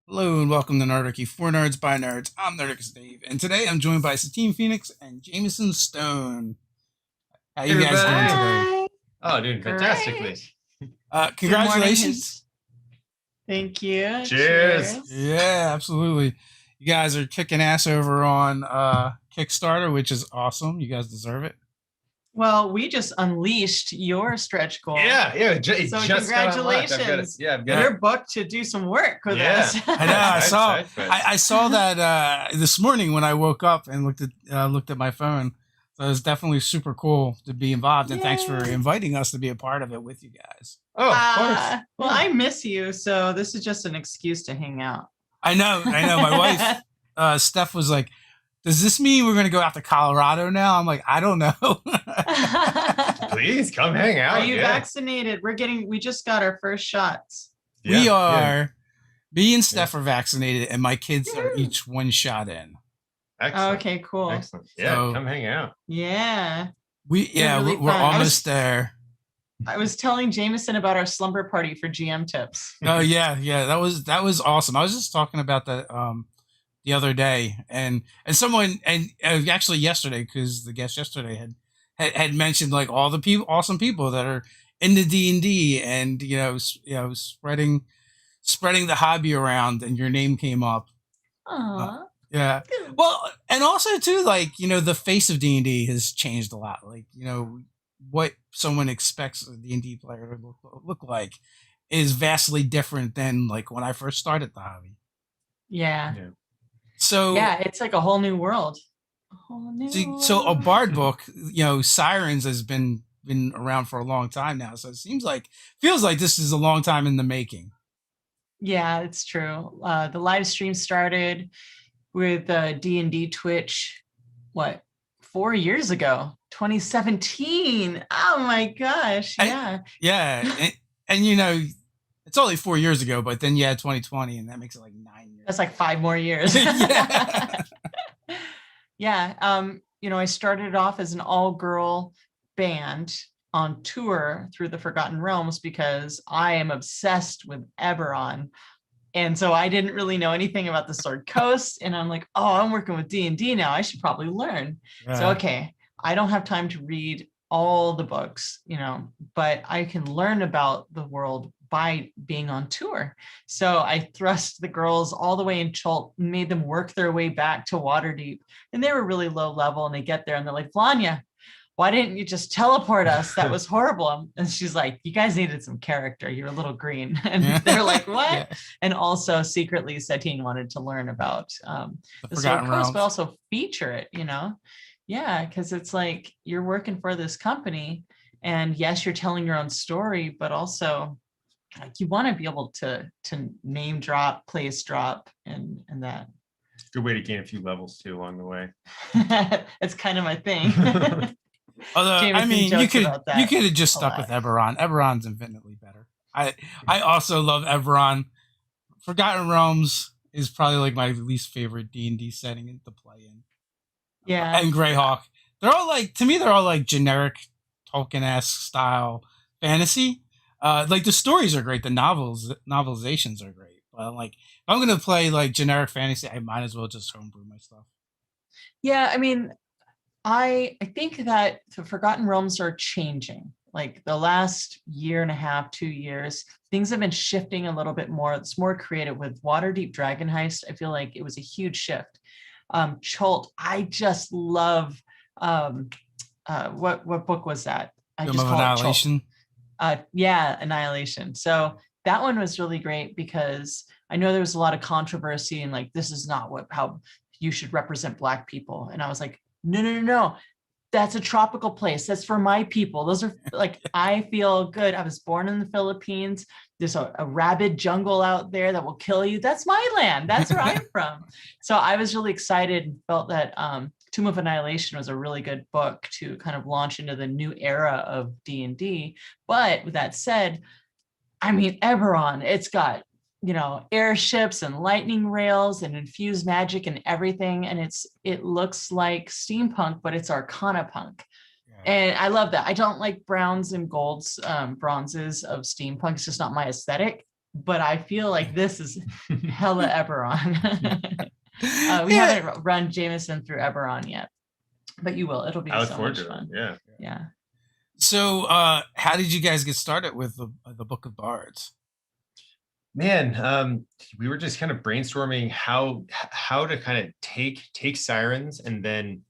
Hello and welcome to Nerdarchy for Nerds by Nerds. I'm Nerdicus Dave, and today I'm joined by Satine Phoenix and Jamison Stone. How Hey, you guys doing everybody. today? Hi. Oh, doing fantastically. Great. Good morning. Congratulations! Thank you. Cheers. Yeah, absolutely. You guys are kicking ass over on Kickstarter, which is awesome. You guys deserve it. Well, we just unleashed your stretch goal. Yeah, it So just got unlocked. congratulations. I've got You're booked to do some work with Yeah. us. I know. Excited. I saw that this morning when I woke up and looked at my phone. So it was definitely super cool to be involved, and thanks for Yay. inviting us to be a part of it with you guys. Oh, of course. Well, I miss you, so this is just an excuse to hang out. I know. My wife, Steph, was like, "Does this mean we're going to go out to Colorado now?" I'm like, "I don't know." Please come hang out. Are you vaccinated? We just got our first shots. Yeah, We are. Me and Steph are vaccinated, and my kids are each one shot in. Excellent. Okay, cool. Excellent. Yeah, So- come hang out. Yeah. Really we're fun. almost there. I was telling Jamison about our slumber party for GM tips. Oh yeah, that was awesome. I was just talking about that the other day, and someone actually yesterday, because the guest yesterday had mentioned like all the awesome people that are in the D&D and spreading the hobby around, and your name came up. Aww. Yeah. Well, and also too, like, the face of D&D has changed a lot. Like, what someone expects a D&D player to look like is vastly different than like when I first started the hobby. Yeah. So Yeah, it's like a whole new world. so a bard book, Sirens has been around for a long time now. So it feels like this is a long time in the making. Yeah, it's true. The live stream started with D&D Twitch, 4 years ago, 2017. Oh my gosh. Yeah. Yeah. And it's only 4 years ago, but then 2020, and that makes it like 9 years. That's like 5 more years. Yeah. Yeah. I started off as an all-girl band on tour through the Forgotten Realms because I am obsessed with Eberron. And so I didn't really know anything about the Sword Coast. And I'm like, oh, I'm working with D&D now. I should probably learn. Yeah. So, okay, I don't have time to read all the books, but I can learn about the world by being on tour. So I thrust the girls all the way in Chult, made them work their way back to Waterdeep. And they were really low level, and they get there and they're like, Vlanya, why didn't you just teleport us? That was horrible. And she's like, you guys needed some character. You're a little green. And they're like, what? Yeah. And also secretly Satine wanted to learn about the Sword Forgotten Coast, but Realms. also feature it, Yeah, because it's like you're working for this company, and yes, you're telling your own story, but also like you want to be able to name drop, place drop, and that. Good way to gain a few levels too along the way. It's kind of my thing. Although, Jameson I mean, you jokes could about that have just a stuck lot. with Eberron. Eberron's infinitely better. I also love Eberron. Forgotten Realms is probably like my least favorite D&D setting to play in. Yeah. And Greyhawk. They're all like, to me, they're all like generic Tolkien-esque style fantasy. Like the stories are great, the novelizations are great. But like, if I'm gonna play like generic fantasy, I might as well just homebrew my stuff. Yeah, I mean, I think that the Forgotten Realms are changing. Like the last year and a half, 2 years, things have been shifting a little bit more. It's more creative with Waterdeep Dragon Heist. I feel like it was a huge shift. Chult, I just love. What book was that? I Doom just of call it Chult. Annihilation. Yeah, Annihilation. So that one was really great because I know there was a lot of controversy and like this is not how you should represent Black people. And I was like, no. That's a tropical place. That's for my people. Those are like, I feel good. I was born in the Philippines. There's a rabid jungle out there that will kill you. That's my land. That's where I'm from. So I was really excited and felt that Tomb of Annihilation was a really good book to kind of launch into the new era of D&D. But with that said, I mean, Eberron, it's got airships and lightning rails and infused magic and everything. And it looks like steampunk, but it's arcana punk. Yeah. And I love that. I don't like browns and golds, bronzes of steampunk. It's just not my aesthetic. but I feel like this is hella Eberron. We Yeah. haven't run Jamison through Eberron yet, but you will. It'll be I look so forward much to fun. it. Yeah. Yeah. So, how did you guys get started with the Book of Bards? Man, we were just kind of brainstorming how to kind of take sirens and then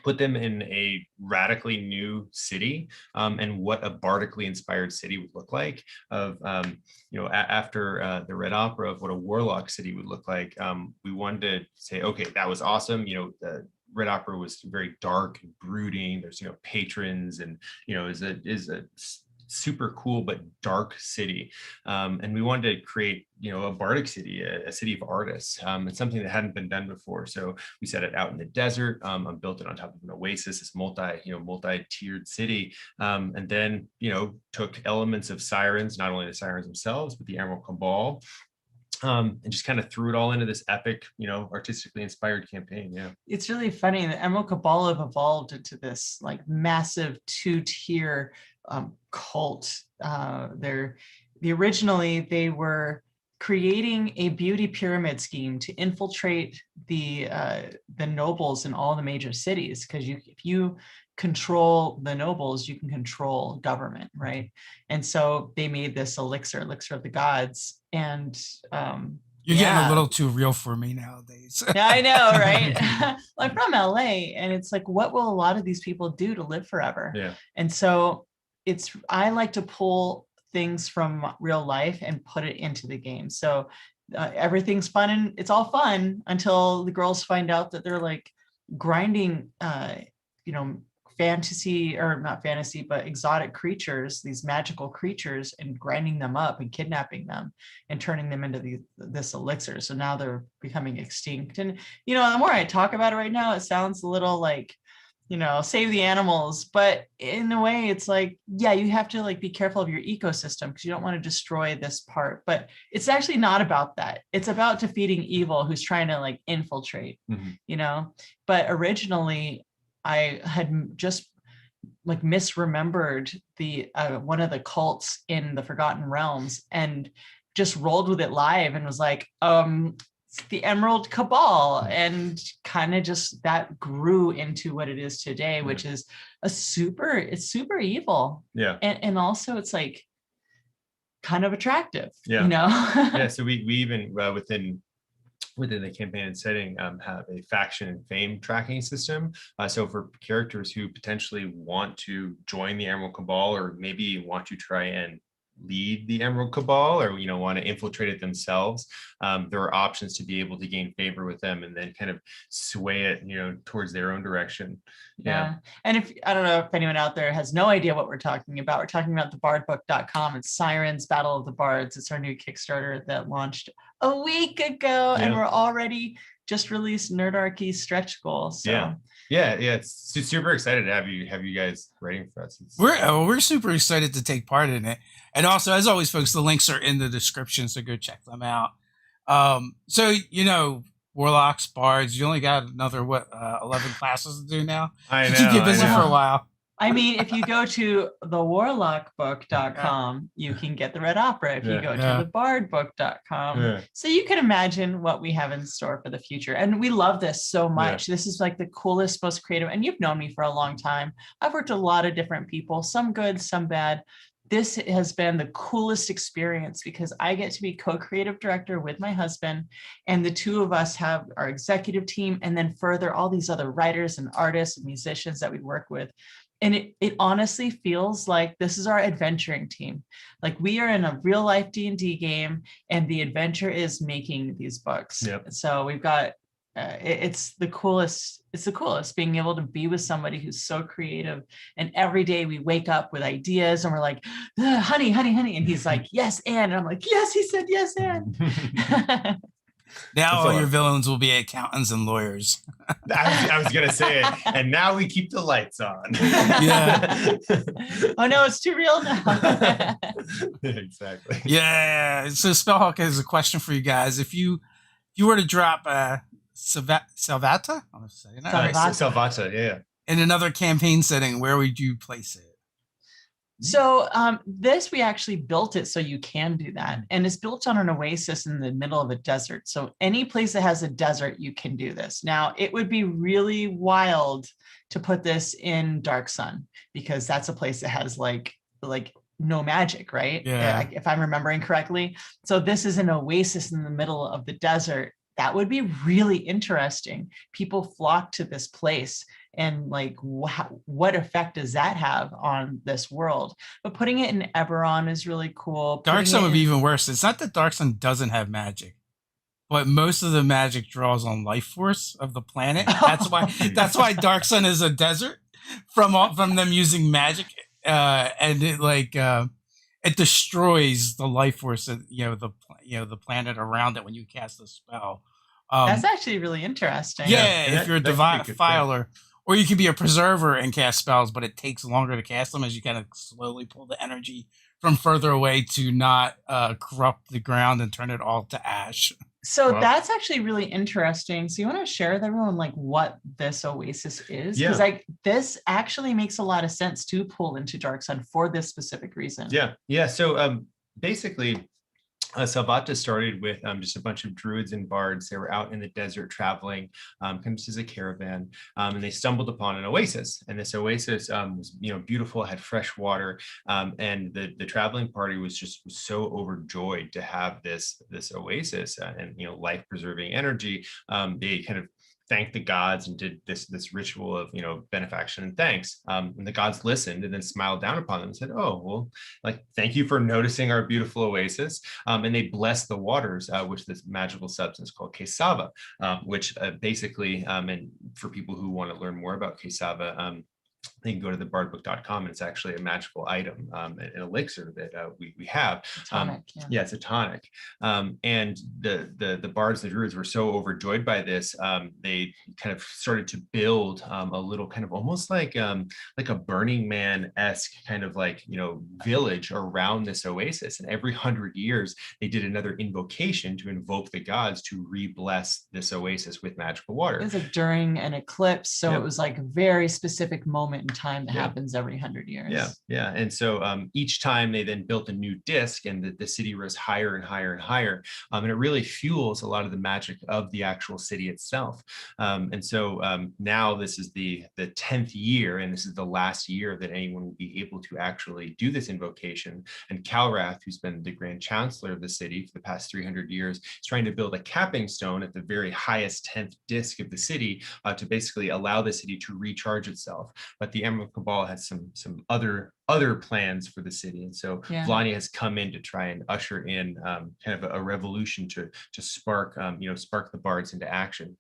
put them in a radically new city, and what a bardically inspired city would look like. Of after the Red Opera, of what a warlock city would look like. We wanted to say, okay, that was awesome. The Red Opera was very dark and brooding. There's patrons, and is a super cool but dark city, and we wanted to create a bardic city, a city of artists. It's something that hadn't been done before, so we set it out in the desert, and built it on top of an oasis, this multi-tiered city, and then took elements of sirens, not only the sirens themselves but the Emerald Cabal, and just kind of threw it all into this epic, artistically inspired campaign. Yeah, it's really funny. The Emerald Cabal have evolved into this like massive 2-tier cult. Originally they were creating a beauty pyramid scheme to infiltrate the nobles in all the major cities, because if you control the nobles, you can control government, right? And so they made this elixir of the gods, and You're getting a little too real for me nowadays. yeah, I know, right? I'm from LA, and it's like, what will a lot of these people do to live forever? yeah, And so I like to pull things from real life and put it into the game. So everything's fun, and it's all fun until the girls find out that they're like grinding, fantasy, or not fantasy, but exotic creatures, these magical creatures, and grinding them up and kidnapping them and turning them into this elixir. So now they're becoming extinct. And, the more I talk about it right now, it sounds a little like, save the animals, but in a way it's like, yeah, you have to like be careful of your ecosystem because you don't want to destroy this part, but it's actually not about that. It's about defeating evil who's trying to like infiltrate, but originally I had just like misremembered the one of the cults in the Forgotten Realms and just rolled with it live and was like, the Emerald Cabal, and kind of just that grew into what it is today, which is it's super evil. Yeah. And also it's like kind of attractive, Yeah. So we even within the campaign and setting have a faction and fame tracking system. So for characters who potentially want to join the Emerald Cabal, or maybe want to try and lead the Emerald Cabal, or want to infiltrate it themselves, there are options to be able to gain favor with them and then kind of sway it towards their own direction. Yeah. And if I don't know if anyone out there has no idea what we're talking about the bardbook.com. It's Sirens Battle of the Bards. It's our new Kickstarter that launched a week ago, and we're already just released Nerdarchy stretch goal. So yeah, it's super excited to have you guys writing for us. We're super excited to take part in it. And also, as always, folks, the links are in the description, so go check them out. So Warlocks, Bards, you only got another 11 classes to do now. I know. Keep you busy for a while. I mean, if you go to thewarlockbook.com, you can get the Red Opera. If you go to thebardbook.com. So you can imagine what we have in store for the future. And we love this so much. This is like the coolest, most creative. And you've known me for a long time. I've worked with a lot of different people, some good, some bad. This has been the coolest experience because I get to be co-creative director with my husband, and the two of us have our executive team, and then further all these other writers and artists and musicians that we work with. And it honestly feels like this is our adventuring team. Like we are in a real life D&D game, and the adventure is making these books. Yep. So we've got, it's the coolest. It's the coolest being able to be with somebody who's so creative. And every day we wake up with ideas and we're like, honey. And he's like, yes, and I'm like, yes, he said, yes, and. Now all your villains will be accountants and lawyers. I was going to say it. And now we keep the lights on. Yeah. Oh, no, it's too real now. Exactly. Yeah. So Spellhawk has a question for you guys. If you were to drop Salvata? I'm saying that right. Salvata, yeah. In another campaign setting, where would you place it? So this, we actually built it so you can do that. And it's built on an oasis in the middle of a desert. So any place that has a desert, you can do this. Now, it would be really wild to put this in Dark Sun, because that's a place that has like no magic, right? Yeah. If I'm remembering correctly. So this is an oasis in the middle of the desert. That would be really interesting. People flock to this place, and like what effect does that have on this world? But putting it in Eberron is really cool. Dark Sun would be even worse. It's not that Dark Sun doesn't have magic, but most of the magic draws on life force of the planet. That's why Dark Sun is a desert from them using magic, and it destroys the life force of the planet around it when you cast a spell. That's actually really interesting. Yeah, if you're a defiler, or you can be a preserver and cast spells, but it takes longer to cast them as you kind of slowly pull the energy from further away to not corrupt the ground and turn it all to ash. So that's actually really interesting. So you want to share with everyone like what this oasis is? Because this actually makes a lot of sense to pull into Dark Sun for this specific reason. Yeah. So basically, Salvata started with just a bunch of druids and bards. They were out in the desert traveling, kind of just as a caravan, and they stumbled upon an oasis. And this oasis was, beautiful, had fresh water, and the traveling party was so overjoyed to have this oasis and life preserving energy. They kind of thanked the gods and did this ritual of benefaction and thanks. And the gods listened and then smiled down upon them and said, "Oh, well, thank you for noticing our beautiful oasis." And they blessed the waters with this magical substance called Quesava, which basically, and for people who want to learn more about Quesava, they can go to the bardbook.com, and it's actually a magical item, an elixir that we have. Tonic, it's a tonic. And the bards, the druids were so overjoyed by this, they kind of started to build a little kind of almost like a Burning Man-esque kind of village around this oasis. And every 100 years, they did another invocation to invoke the gods to re-bless this oasis with magical water. It was during an eclipse, so it was like a very specific moment in time that happens every 100 years. And so each time they then built a new disc, and the city rose higher and higher and higher, and it really fuels a lot of the magic of the actual city itself. And so now this is the 10th year, and this is the last year that anyone will be able to actually do this invocation. And Calrath, who's been the Grand Chancellor of the city for the past 300 years, is trying to build a capping stone at the very highest 10th disc of the city to basically allow the city to recharge itself. But the Emerald Cabal has some other plans for the city, and so Vlania has come in to try and usher in kind of a revolution to spark the bards into action.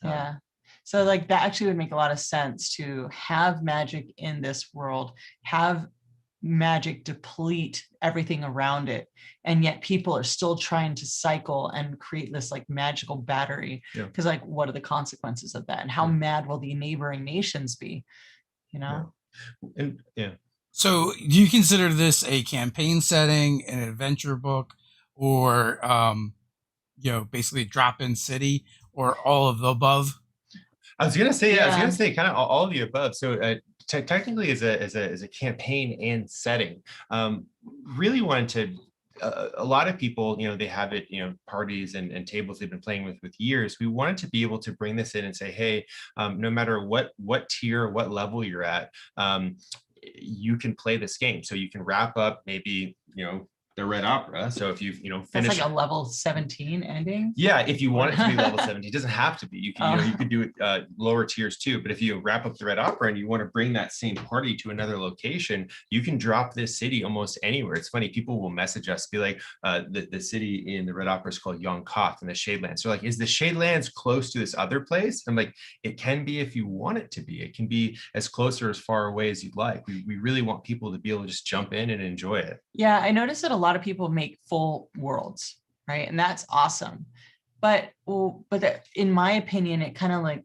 So that actually would make a lot of sense to have magic in this world, have magic deplete everything around it, and yet people are still trying to cycle and create this magical battery, because what are the consequences of that, and how mad will the neighboring nations be? So do you consider this a campaign setting, an adventure book, or basically a drop-in city, or all of the above? I was gonna say kind of all of the above. So technically as a campaign and setting, really wanted to a lot of people, they have it, parties and tables they've been playing with years. We wanted to be able to bring this in and say, hey, no matter what tier, what level you're at, you can play this game. So you can wrap up maybe, the Red Opera. So if you've, finished, that's like a level 17 ending. Yeah, if you want it to be level 17, it doesn't have to be. You can, you could do it lower tiers too. But if you wrap up the Red Opera and you want to bring that same party to another location, you can drop this city almost anywhere. It's funny, people will message us, be like, the city in the Red Opera is called Yonkoth in the Shadelands. So is the Shadelands close to this other place? I'm like, it can be if you want it to be. It can be as close or as far away as you'd like. We really want people to be able to just jump in and enjoy it. Yeah, I noticed that a lot of people make full worlds, right? And that's awesome. But in my opinion, it kind of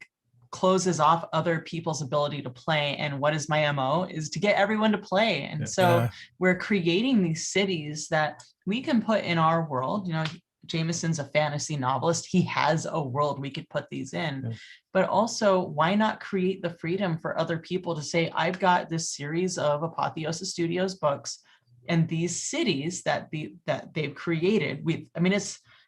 closes off other people's ability to play. And what is my MO is to get everyone to play. And so we're creating these cities that we can put in our world. Jamison's a fantasy novelist. He has a world we could put these in. But also, why not create the freedom for other people to say, I've got this series of Apotheosis Studios books. And these cities that they've created,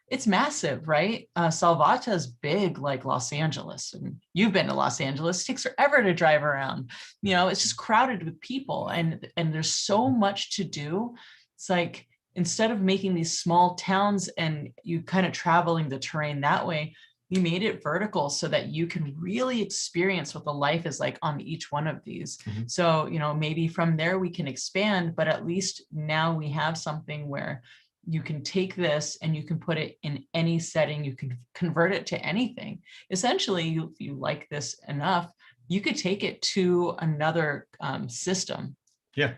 it's massive, right? Salvata is big, like Los Angeles, and you've been to Los Angeles. It takes forever to drive around. It's just crowded with people, and there's so much to do. It's like, instead of making these small towns and you kind of traveling the terrain that way, you made it vertical so that you can really experience what the life is like on each one of these. Mhm. So, maybe from there we can expand, but at least now we have something where you can take this and you can put it in any setting. You can convert it to anything. Essentially, if you like this enough, you could take it to another system. Yeah.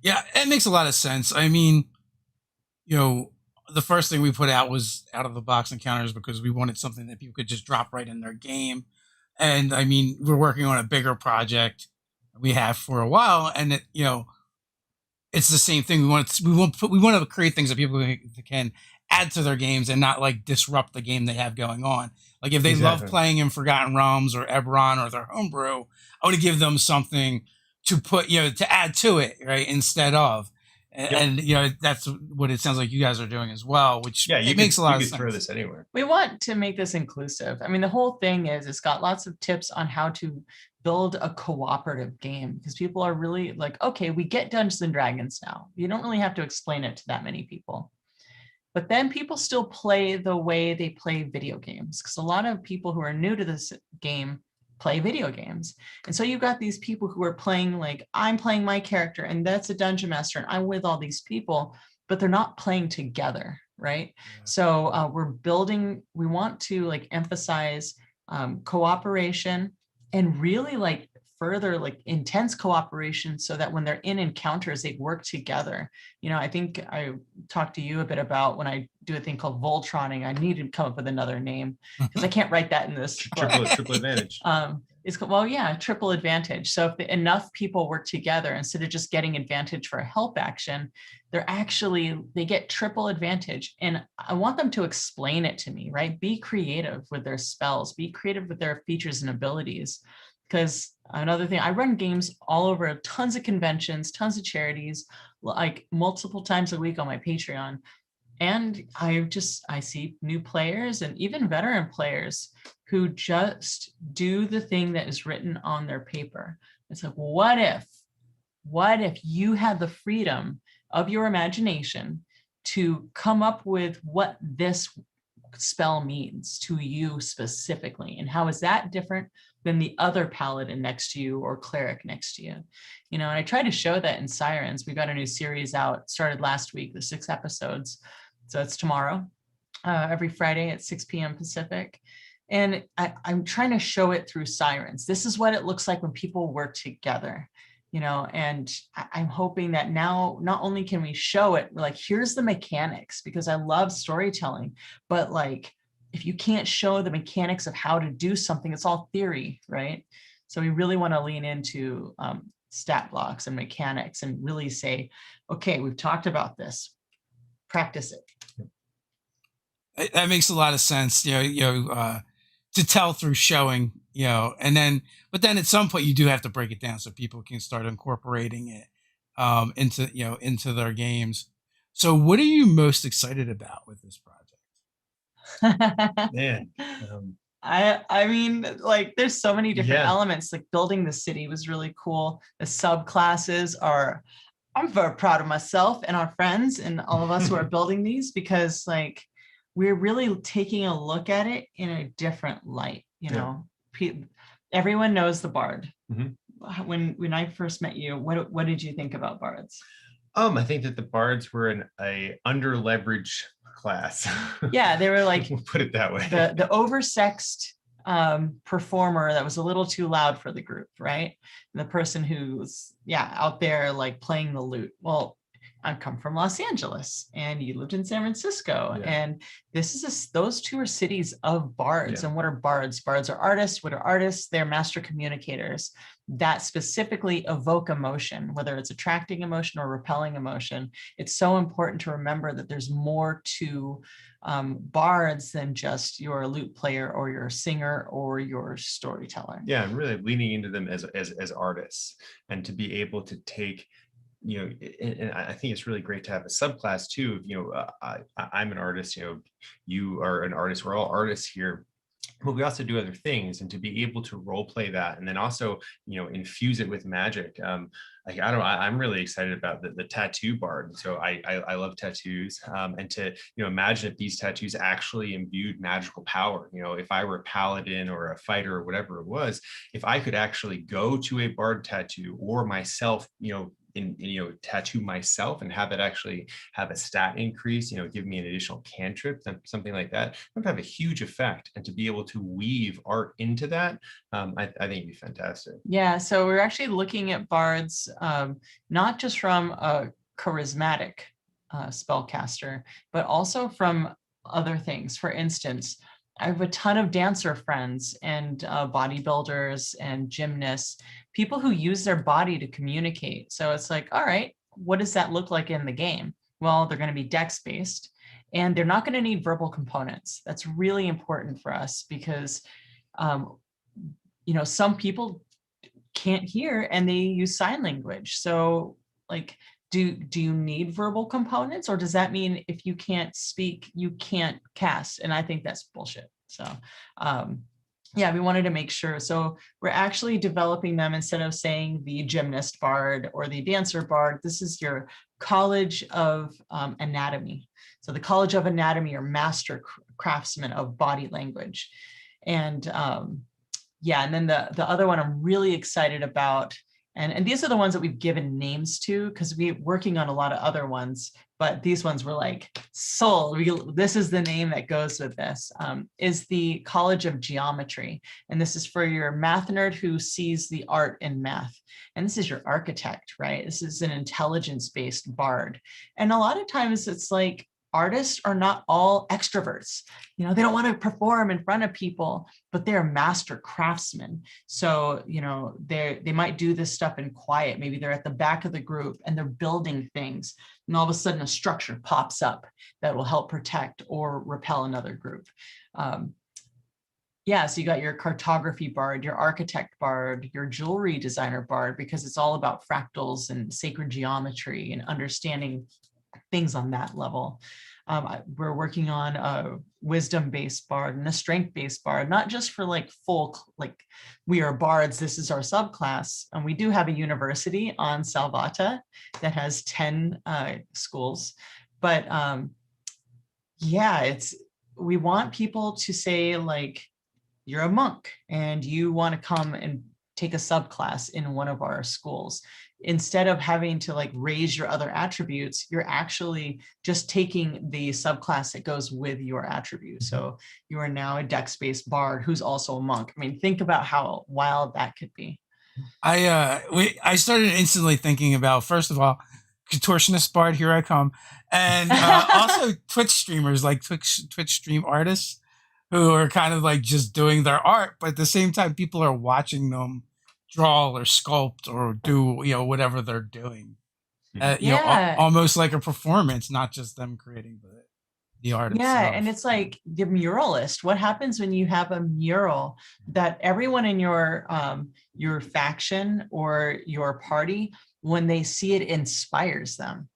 Yeah, it makes a lot of sense. I mean, the first thing we put out was out of the box encounters because we wanted something that people could just drop right in their game. And I mean, we're working on a bigger project we have for a while, and it's the same thing. We want to create things that people can add to their games and not like disrupt the game they have going on. Like if they love playing in Forgotten Realms or Eberron or their homebrew, I want to give them something to put, to add to it, right? Instead of, and that's what it sounds like you guys are doing as well, which makes a lot of sense. You could throw this anywhere. We want to make this inclusive. I mean, the whole thing is it's got lots of tips on how to build a cooperative game, because people are really like, okay, we get Dungeons and Dragons now. You don't really have to explain it to that many people. But then people still play the way they play video games, because a lot of people who are new to this game play video games. And so you've got these people who are playing, like, I'm playing my character and that's a dungeon master and I'm with all these people, but they're not playing together, right? Yeah. So we want to like emphasize cooperation, and really like further like intense cooperation, so that when they're in encounters, they work together. I think I talked to you a bit about when I do a thing called Voltroning. I need to come up with another name because I can't write that in this. Triple advantage. It's triple advantage. So if enough people work together, instead of just getting advantage for a help action, they get triple advantage. And I want them to explain it to me, right? Be creative with their spells, be creative with their features and abilities. Because another thing, I run games all over, tons of conventions, tons of charities, like multiple times a week on my Patreon. And I see new players and even veteran players who just do the thing that is written on their paper. It's like, what if you had the freedom of your imagination to come up with what this spell means to you specifically, and how is that different than the other paladin next to you or cleric next to you? And I try to show that in Sirens. We got a new series out, started last week, the 6 episodes. So it's tomorrow, every Friday at 6 p.m. Pacific. And I'm trying to show it through Sirens. This is what it looks like when people work together, and I'm hoping that now not only can we show it, like, here's the mechanics, because I love storytelling, but like, if you can't show the mechanics of how to do something, it's all theory, right? So we really want to lean into stat blocks and mechanics and really say, okay, we've talked about this, practice it. That makes a lot of sense, to tell through showing, but then at some point you do have to break it down so people can start incorporating it into their games. So what are you most excited about with this project? Man. I mean, like, there's so many different elements. Like, building the city was really cool. The subclasses I'm very proud of myself and our friends and all of us who are building these, because like, we're really taking a look at it in a different light. Everyone knows the Bard. Mm-hmm. When I first met you, what did you think about Bards? I think that the Bards were a under-leveraged class. Yeah, they were like, we'll put it that way. The oversexed performer that was a little too loud for the group, right? And the person who's out there like playing the lute. Well, I come from Los Angeles and you lived in San Francisco, and those two are cities of bards. And what are bards? Bards are artists. What are artists? They're master communicators that specifically evoke emotion, whether it's attracting emotion or repelling emotion. It's so important to remember that there's more to bards than just your lute player or your singer or your storyteller. Yeah, and really leaning into them as artists, and to be able to take and I think it's really great to have a subclass too. I'm an artist, you are an artist, we're all artists here, but we also do other things, and to be able to role play that and then also infuse it with magic. Like I don't know, I'm really excited about the tattoo bard. So I love tattoos, and to imagine if these tattoos actually imbued magical power. If I were a paladin or a fighter or whatever it was, if I could actually go to a bard tattoo or myself, tattoo myself and have it actually have a stat increase, give me an additional cantrip, something like that, would have a huge effect. And to be able to weave art into that, I think it'd be fantastic. Yeah, so we're actually looking at bards, not just from a charismatic spellcaster, but also from other things. For instance, I have a ton of dancer friends and bodybuilders and gymnasts, people who use their body to communicate. So it's like, all right, what does that look like in the game? Well, they're going to be dex-based, and they're not going to need verbal components. That's really important for us because, some people can't hear and they use sign language. So like, do you need verbal components, or does that mean if you can't speak, you can't cast? And I think that's bullshit. So yeah, we wanted to make sure. So we're actually developing them instead of saying the gymnast bard or the dancer bard. This is your College of Anatomy. So the College of Anatomy or Master Craftsman of Body Language. And yeah, and then the other one I'm really excited about, and these are the ones that we've given names to because we're working on a lot of other ones, but these ones were like, this is the name that goes with this, is the College of Geometry. And this is for your math nerd who sees the art in math. And this is your architect, right? This is an intelligence-based bard. And a lot of times it's like, artists are not all extroverts. They don't want to perform in front of people, but they're master craftsmen. So, they might do this stuff in quiet. Maybe they're at the back of the group and they're building things. And all of a sudden a structure pops up that will help protect or repel another group. Yeah, so you got your cartography bard, your architect bard, your jewelry designer bard, because it's all about fractals and sacred geometry and understanding things on that level. We're working on a wisdom-based bard and a strength-based bard, not just for like full, like we are bards, this is our subclass. And we do have a university on Salvata that has 10 schools. But yeah, we want people to say like, you're a monk and you want to come and take a subclass in one of our schools. Instead of having to like raise your other attributes, you're actually just taking the subclass that goes with your attribute. So you are now a dex-based bard who's also a monk. I mean, think about how wild that could be. I started instantly thinking about, first of all, contortionist bard, here I come, and also Twitch streamers, like Twitch stream artists who are kind of like just doing their art, but at the same time, people are watching them draw or sculpt or do whatever they're doing. Yeah. Almost like a performance, not just them creating the art yeah itself. And it's like the muralist. What happens when you have a mural that everyone in your faction or your party, when they see it, inspires them?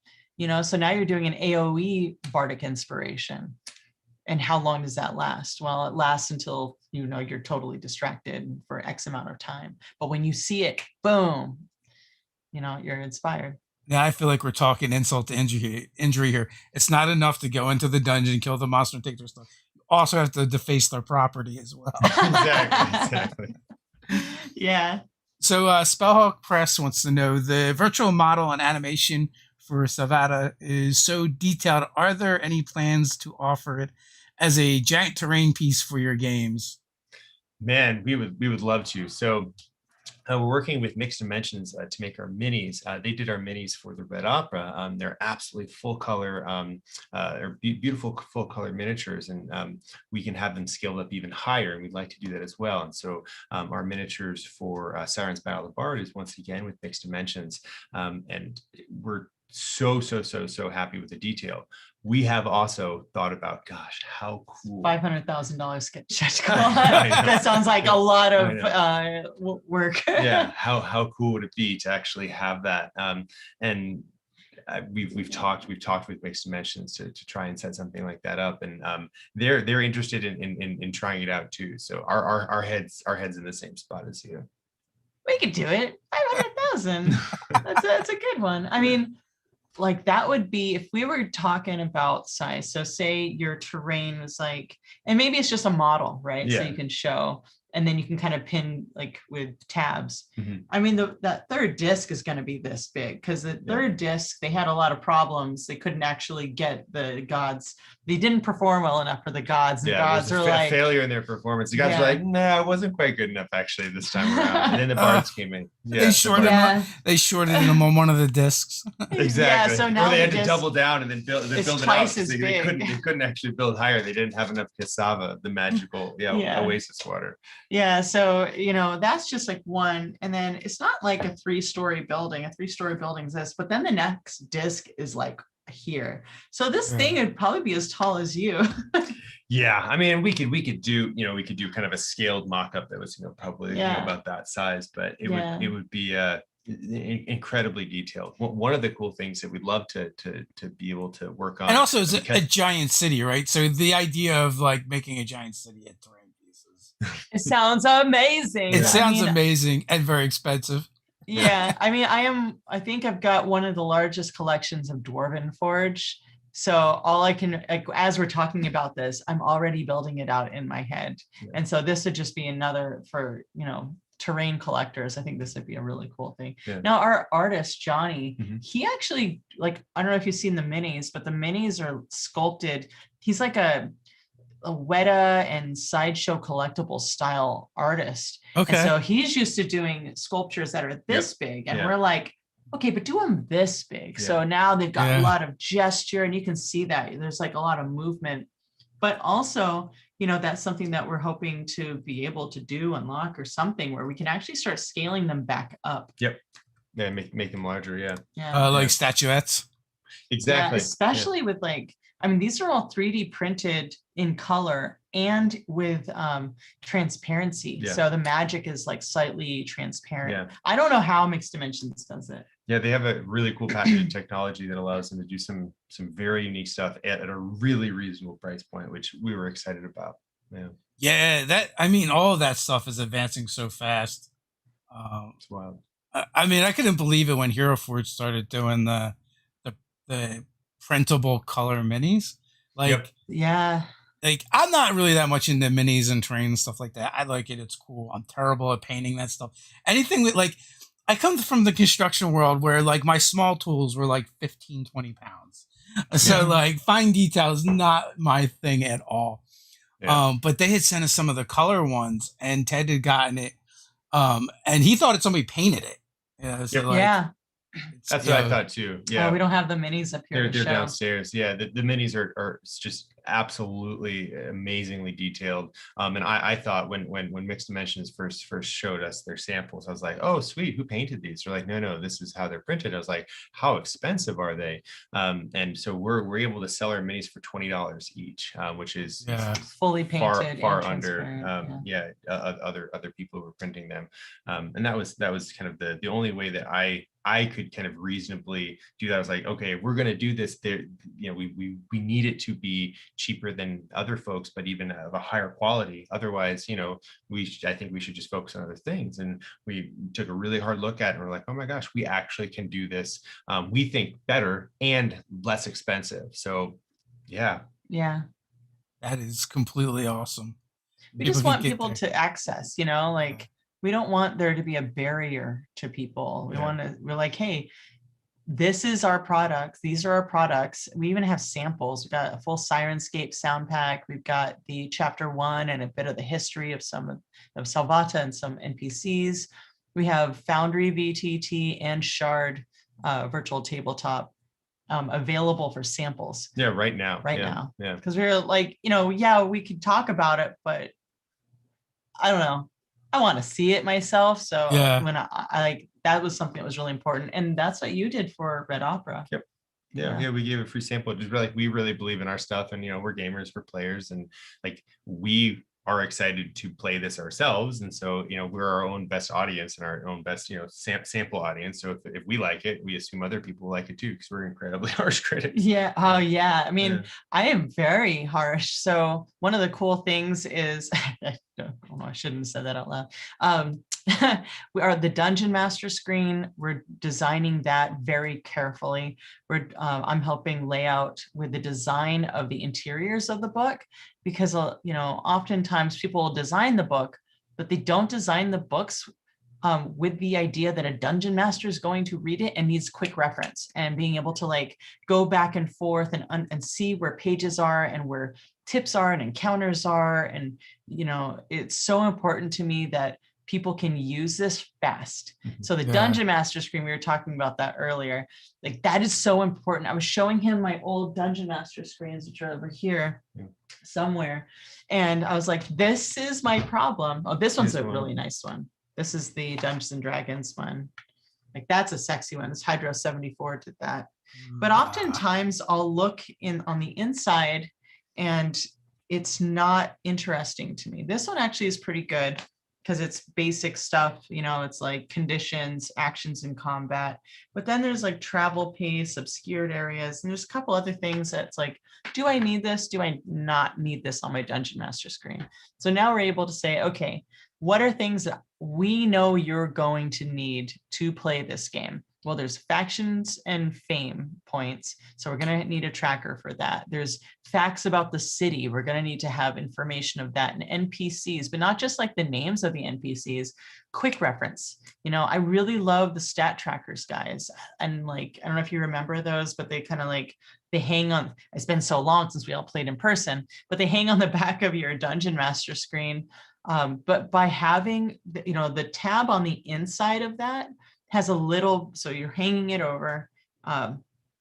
So now you're doing an AoE bardic inspiration. And how long does that last? Well, it lasts until you're totally distracted for X amount of time. But when you see it, boom, you're inspired. Now I feel like we're talking insult to injury here. It's not enough to go into the dungeon, kill the monster, and take their stuff. You also have to deface their property as well. Exactly. Yeah. So Spellhawk Press wants to know, the virtual model and animation for Savata is so detailed. Are there any plans to offer it as a giant terrain piece for your games? Man, we would love to. So we're working with Mixed Dimensions to make our minis. They did our minis for the Red Opera. They're absolutely full color, beautiful full color miniatures, and we can have them scaled up even higher, and we'd like to do that as well. And so our miniatures for Siren's Battle of the Bard is once again with Mixed Dimensions, and we're so happy with the detail. We have also thought about, gosh, how cool. $500,000 sketch. I know. That sounds like a lot I of work. Yeah, how cool would it be to actually have that? And we've talked with Mixed Dimensions to try and set something like that up, and they're interested in trying it out too. So our heads in the same spot as you. We could do it. 500,000. That's a good one. I mean, like that would be if we were talking about size. So say your terrain was like, and maybe it's just a model, right? So Yeah. you can show, and then you can kind of pin like with tabs. Mhm. I mean, that third disc is going to be this big because the third disc, they had a lot of problems. They couldn't actually get the gods. They didn't perform well enough for the gods. And gods are like failure in their performance. The gods were like, nah, it wasn't quite good enough actually this time around. And then the bards came in. Yeah, they shorted them on one of the discs. Exactly. Yeah, so now or they had to double down and then build it out. twice as They big. couldn't actually build higher. They didn't have enough cassava, the magical oasis water. Yeah, so that's just like one, and then it's not like a 3-story building. A 3-story building is this, but then the next disc is like here. So this thing would probably be as tall as you. Yeah, I mean, we could do kind of a scaled mock-up that was probably about that size, but it would be incredibly detailed. One of the cool things that we'd love to be able to work on, and also it's a giant city, right? So the idea of like making a giant city at terrain pieces, it sounds amazing. It sounds amazing and very expensive. Yeah, I mean, I think I've got one of the largest collections of Dwarven Forge. So all I can, like, as we're talking about this, I'm already building it out in my head. Yeah. And so this would just be another for, terrain collectors. I think this would be a really cool thing. Yeah. Now, our artist, Johnny, he actually, like, I don't know if you've seen the minis, but the minis are sculpted. He's like a Weta and Sideshow collectible style artist. Okay. And so he's used to doing sculptures that are this big. And we're like, okay, but do them this big. Yeah. So now they've got a lot of gesture, and you can see that there's like a lot of movement, but also, that's something that we're hoping to be able to do, unlock or something where we can actually start scaling them back up. Yep. Yeah. Make them larger. Yeah. Like statuettes. Exactly. Yeah, especially with like, I mean, these are all 3D printed in color and with transparency. Yeah. So the magic is like slightly transparent. Yeah. I don't know how Mixed Dimensions does it. Yeah, they have a really cool packaging technology that allows them to do some very unique stuff at a really reasonable price point, which we were excited about. Yeah, all of that stuff is advancing so fast. It's wild. I mean, I couldn't believe it when Hero Forge started doing the printable color minis. Like, yeah. Like, I'm not really that much into minis and terrain and stuff like that. I like it. It's cool. I'm terrible at painting that stuff. Anything that, like, I come from the construction world where, like, my small tools were like 15, 20 pounds. So, like, fine detail is not my thing at all. Yeah. But they had sent us some of the color ones, and Ted had gotten it. And he thought somebody painted it. So, like, that's what I thought too. Yeah, we don't have the minis up here. They're downstairs. Yeah, the minis are just absolutely amazingly detailed. And I thought when Mixed Dimensions first showed us their samples, I was like, oh sweet, who painted these? They're like, no, this is how they're printed. I was like, how expensive are they? And so we're able to sell our minis for $20 each, which is fully painted, far under other people who were printing them. And that was kind of the only way that I could kind of reasonably do that. I was like, okay, if we're going to do this, there, we need it to be cheaper than other folks, but even of a higher quality. Otherwise, I think we should just focus on other things. And we took a really hard look at it, and we're like, oh my gosh, we actually can do this. We think better and less expensive. So, yeah. That is completely awesome. We just want people to access, we don't want there to be a barrier to people. We're like, hey, this is our product. These are our products. We even have samples. We've got a full Sirenscape sound pack. We've got the chapter 1 and a bit of the history of some of Salvata and some NPCs. We have Foundry VTT and Shard virtual tabletop available for samples. Yeah, right now. Now. Yeah. Because we're like, we could talk about it, but I don't know. I want to see it myself. So when I like that was something that was really important. And that's what you did for Red Opera. Yep. Yeah, we gave a free sample. Just like we really believe in our stuff, and we're gamers, we're players, and like we are excited to play this ourselves. And so we're our own best audience and our own best sample audience. So if we like it, we assume other people like it too, because we're incredibly harsh critics. Yeah. Oh yeah. I mean, I am very harsh. So one of the cool things is I shouldn't have said that out loud. We are the Dungeon Master screen. We're designing that very carefully. I'm helping lay out with the design of the interiors of the book, because oftentimes people will design the book, but they don't design the books with the idea that a dungeon master is going to read it and needs quick reference, and being able to like go back and forth and see where pages are and where tips are and encounters are. And it's so important to me that people can use this fast. So the Dungeon Master screen, we were talking about that earlier, like that is so important. I was showing him my old Dungeon Master screens, which are over here somewhere. And I was like, this is my problem. Oh, this one's a really nice one. This is the Dungeons and Dragons one. Like that's a sexy one. This Hydro 74 did that. But oftentimes I'll look on the inside and it's not interesting to me. This one actually is pretty good, because it's basic stuff, it's like conditions, actions in combat. But then there's like travel pace, obscured areas, and there's a couple other things that's like, do I need this? Do I not need this on my Dungeon Master screen? So now we're able to say, okay, what are things that we know you're going to need to play this game? Well, there's factions and fame points. So we're going to need a tracker for that. There's facts about the city. We're going to need to have information of that, and NPCs, but not just like the names of the NPCs, quick reference. I really love the stat trackers, guys. And like, I don't know if you remember those, but they kind of like, they hang on, it's been so long since we all played in person, but they hang on the back of your Dungeon Master screen. But by having, the tab on the inside of that has a little, so you're hanging it over,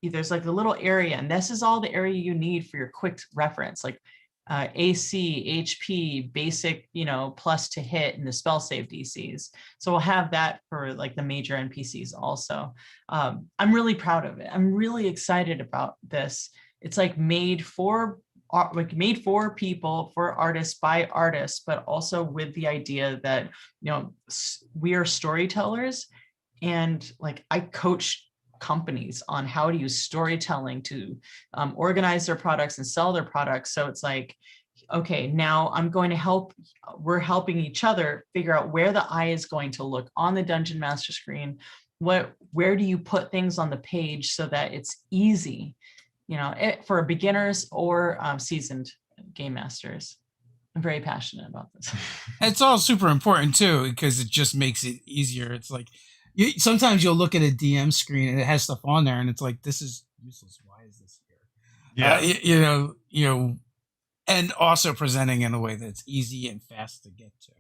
there's like a little area, and this is all the area you need for your quick reference, like AC, HP, basic, plus to hit, and the spell save DCs. So we'll have that for like the major NPCs also. I'm really proud of it. I'm really excited about this. It's like made for people, for artists, by artists, but also with the idea that, we are storytellers. And like I coach companies on how to use storytelling to organize their products and sell their products. So it's like, okay, now we're helping each other figure out where the eye is going to look on the Dungeon Master screen. Where do you put things on the page so that it's easy, for beginners or seasoned game masters. I'm very passionate about this. It's all super important too, because it just makes it easier. It's like, sometimes you'll look at a DM screen and it has stuff on there, and it's like, this is useless. Why is this here? Yeah, and also presenting in a way that's easy and fast to get to.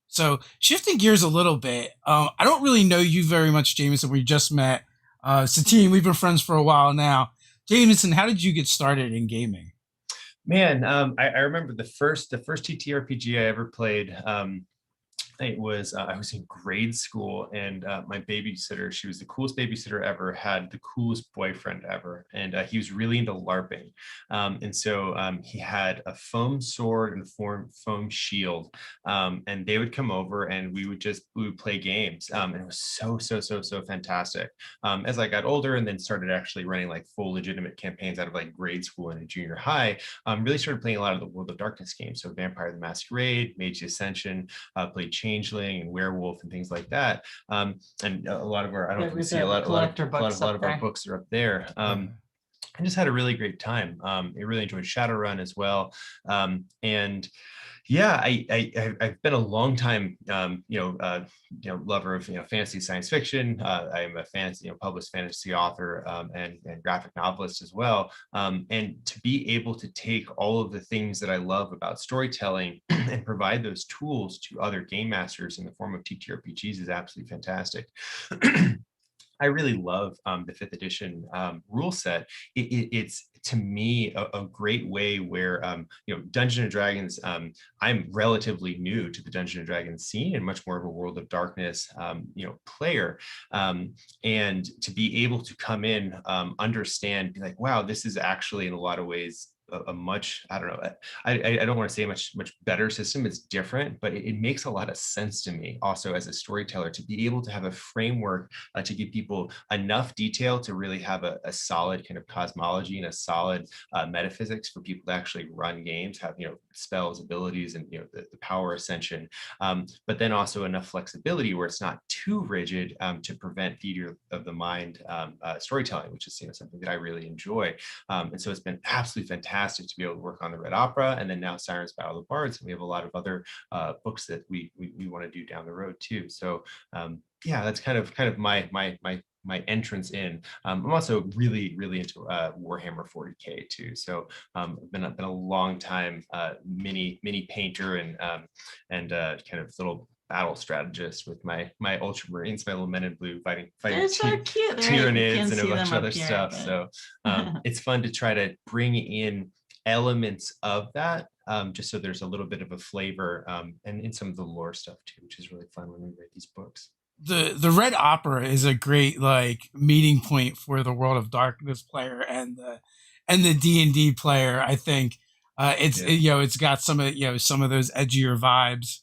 So shifting gears a little bit, I don't really know you very much, Jamison. We just met. Satine, we've been friends for a while now. Jamison, how did you get started in gaming? Man, I remember the first TTRPG I ever played. It was I was in grade school, and my babysitter, she was the coolest babysitter ever, had the coolest boyfriend ever, and he was really into LARPing, and so he had a foam sword and foam shield, and they would come over and we would play games, and it was so fantastic. As I got older and then started actually running like full legitimate campaigns out of like grade school and junior high, really started playing a lot of the World of Darkness games. So Vampire the Masquerade, Mage the Ascension, played Changeling and Werewolf and things like that. And a lot of our, I don't know if you can see a lot of our books are up there. I just had a really great time. I really enjoyed Shadowrun as well. And yeah, I've been a long time, lover of, fantasy science fiction. I'm a fantasy, published fantasy author, and graphic novelist as well. And to be able to take all of the things that I love about storytelling and provide those tools to other game masters in the form of TTRPGs is absolutely fantastic. I really love the 5th edition rule set. It's to me a great way where Dungeons and Dragons, I'm relatively new to the Dungeons and Dragons scene and much more of a World of Darkness player, and to be able to come in, understand, be like, wow, this is actually in a lot of ways a much, I don't know, I don't want to say much better system. It's different, but it makes a lot of sense to me also as a storyteller to be able to have a framework to give people enough detail to really have a solid kind of cosmology and a solid metaphysics for people to actually run games, have spells, abilities, and the power ascension, but then also enough flexibility where it's not too rigid to prevent theater of the mind storytelling, which is something that I really enjoy. And so it's been absolutely fantastic to be able to work on the Red Opera, and then now Sirens Battle of the Bards, and we have a lot of other books that we want to do down the road too. So yeah, that's kind of my entrance in. I'm also really into Warhammer 40K too. So I've been a long time mini painter and kind of little battle strategist with my Ultramarines, my little men in blue fighting They're so cute. Tyranids and a bunch of other stuff. So it's fun to try to bring in elements of that, just so there's a little bit of a flavor, and in some of the lore stuff too, which is really fun when we write these books. The Red Opera is a great meeting point for the World of Darkness player and the D&D player. I think it's got some of some of those edgier vibes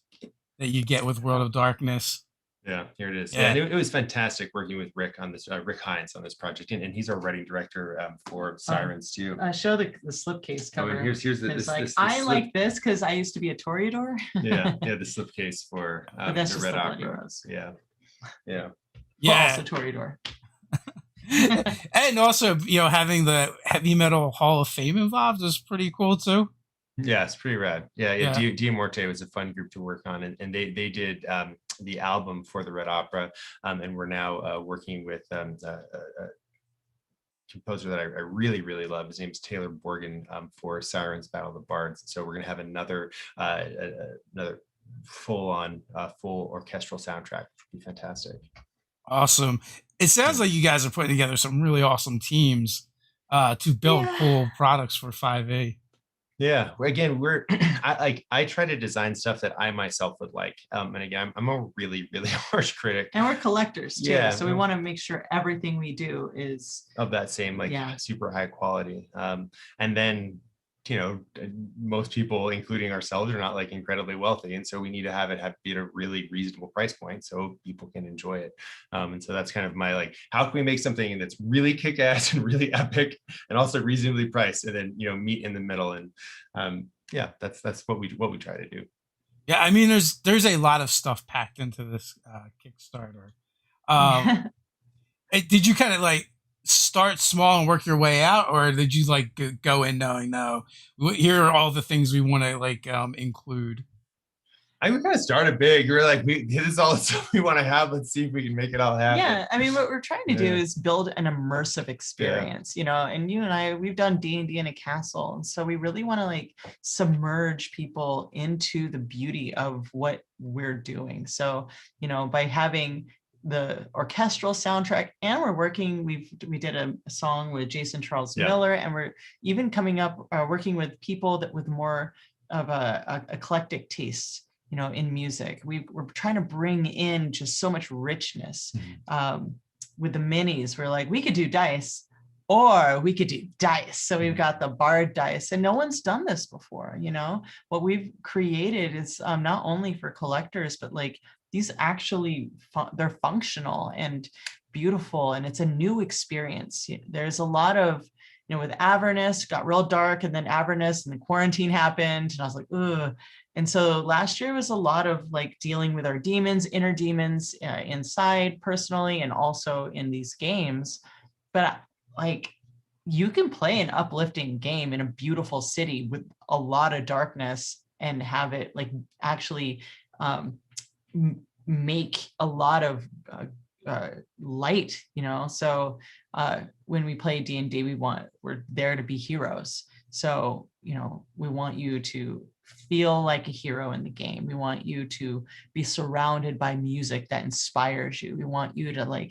that you get with World of Darkness. Yeah, here it is. Yeah, and it was fantastic working with Rick on this, Rick Hines on this project, and he's our writing director for Sirens too. Show the slipcase cover. Here's the I like this because I used to be a Toreador. yeah, the slipcase for the Red Opera. Yeah. Also Toreador. And also, having the Heavy Metal Hall of Fame involved is pretty cool too. Yeah, it's pretty rad. Yeah. Dia Morte was a fun group to work on, and they did the album for the Red Opera, and we're now working with a composer that I really love. His name's Taylor Borgen, for Sirens Battle of the Bards. So we're gonna have another full orchestral soundtrack, which would be fantastic. Awesome. It sounds like you guys are putting together some really awesome teams to build cool products for 5e. Yeah, again, I try to design stuff that I myself would like, and again, I'm a really harsh critic, and we're collectors too. Yeah, so we want to make sure everything we do is of that same super high quality, and then most people, including ourselves, are not incredibly wealthy, and so we need to have it be at a really reasonable price point so people can enjoy it. And so that's kind of my how can we make something that's really kick-ass and really epic and also reasonably priced, and then meet in the middle. And that's what we try to do. Yeah, I mean, there's a lot of stuff packed into this Kickstarter. Did you kind of start small and work your way out, or did you go in knowing, no, here are all the things we want to include? I kind of started big. We're this is all the stuff we want to have. Let's see if we can make it all happen. Yeah, I mean, what we're trying to do is build an immersive experience, and you and I, we've done D&D in a castle, and so we really want to submerge people into the beauty of what we're doing. So by having the orchestral soundtrack, and we did a song with Jason Charles Miller, and we're even coming up working with people with more of a eclectic taste in music. We're trying to bring in just so much richness. With the minis, we're we could do dice or we could do dice. So we've got the Bard dice, and no one's done this before. What we've created is not only for collectors, but these actually they're functional and beautiful, and it's a new experience. There's a lot of with Avernus, got real dark, and then Avernus, and then quarantine happened, and I was ugh. And so last year was a lot of dealing with our demons, inner demons, inside personally, and also in these games. But you can play an uplifting game in a beautiful city with a lot of darkness and have it actually make a lot of light, so when we play D&D, we're there to be heroes. So we want you to feel like a hero in the game. We want you to be surrounded by music that inspires you. We want you to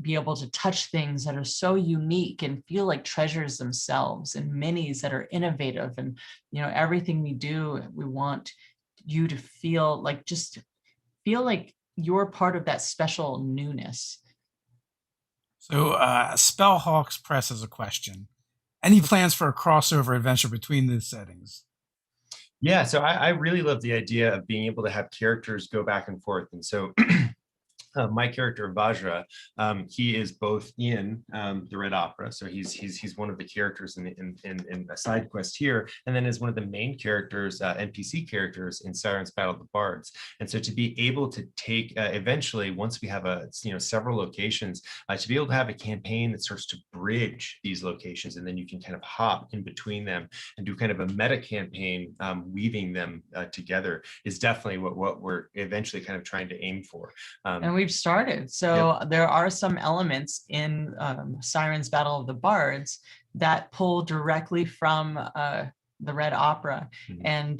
be able to touch things that are so unique and feel like treasures themselves, and minis that are innovative. And, everything we do, we want you to feel like, just feel like you're part of that special newness. So, Spellhawks Press has a question. Any plans for a crossover adventure between the settings? Yeah, so I really love the idea of being able to have characters go back and forth. And so my character Vajra, he is both in the Red Opera, so he's one of the characters in a side quest here, and then is one of the main characters, NPC characters in Siren's Battle of the Bards. And so to be able to take eventually, once we have several locations, to be able to have a campaign that starts to bridge these locations, and then you can kind of hop in between them and do kind of a meta campaign, weaving them together, is definitely what we're eventually kind of trying to aim for. And we've started. So there are some elements in Siren's Battle of the Bards that pull directly from the Red Opera. And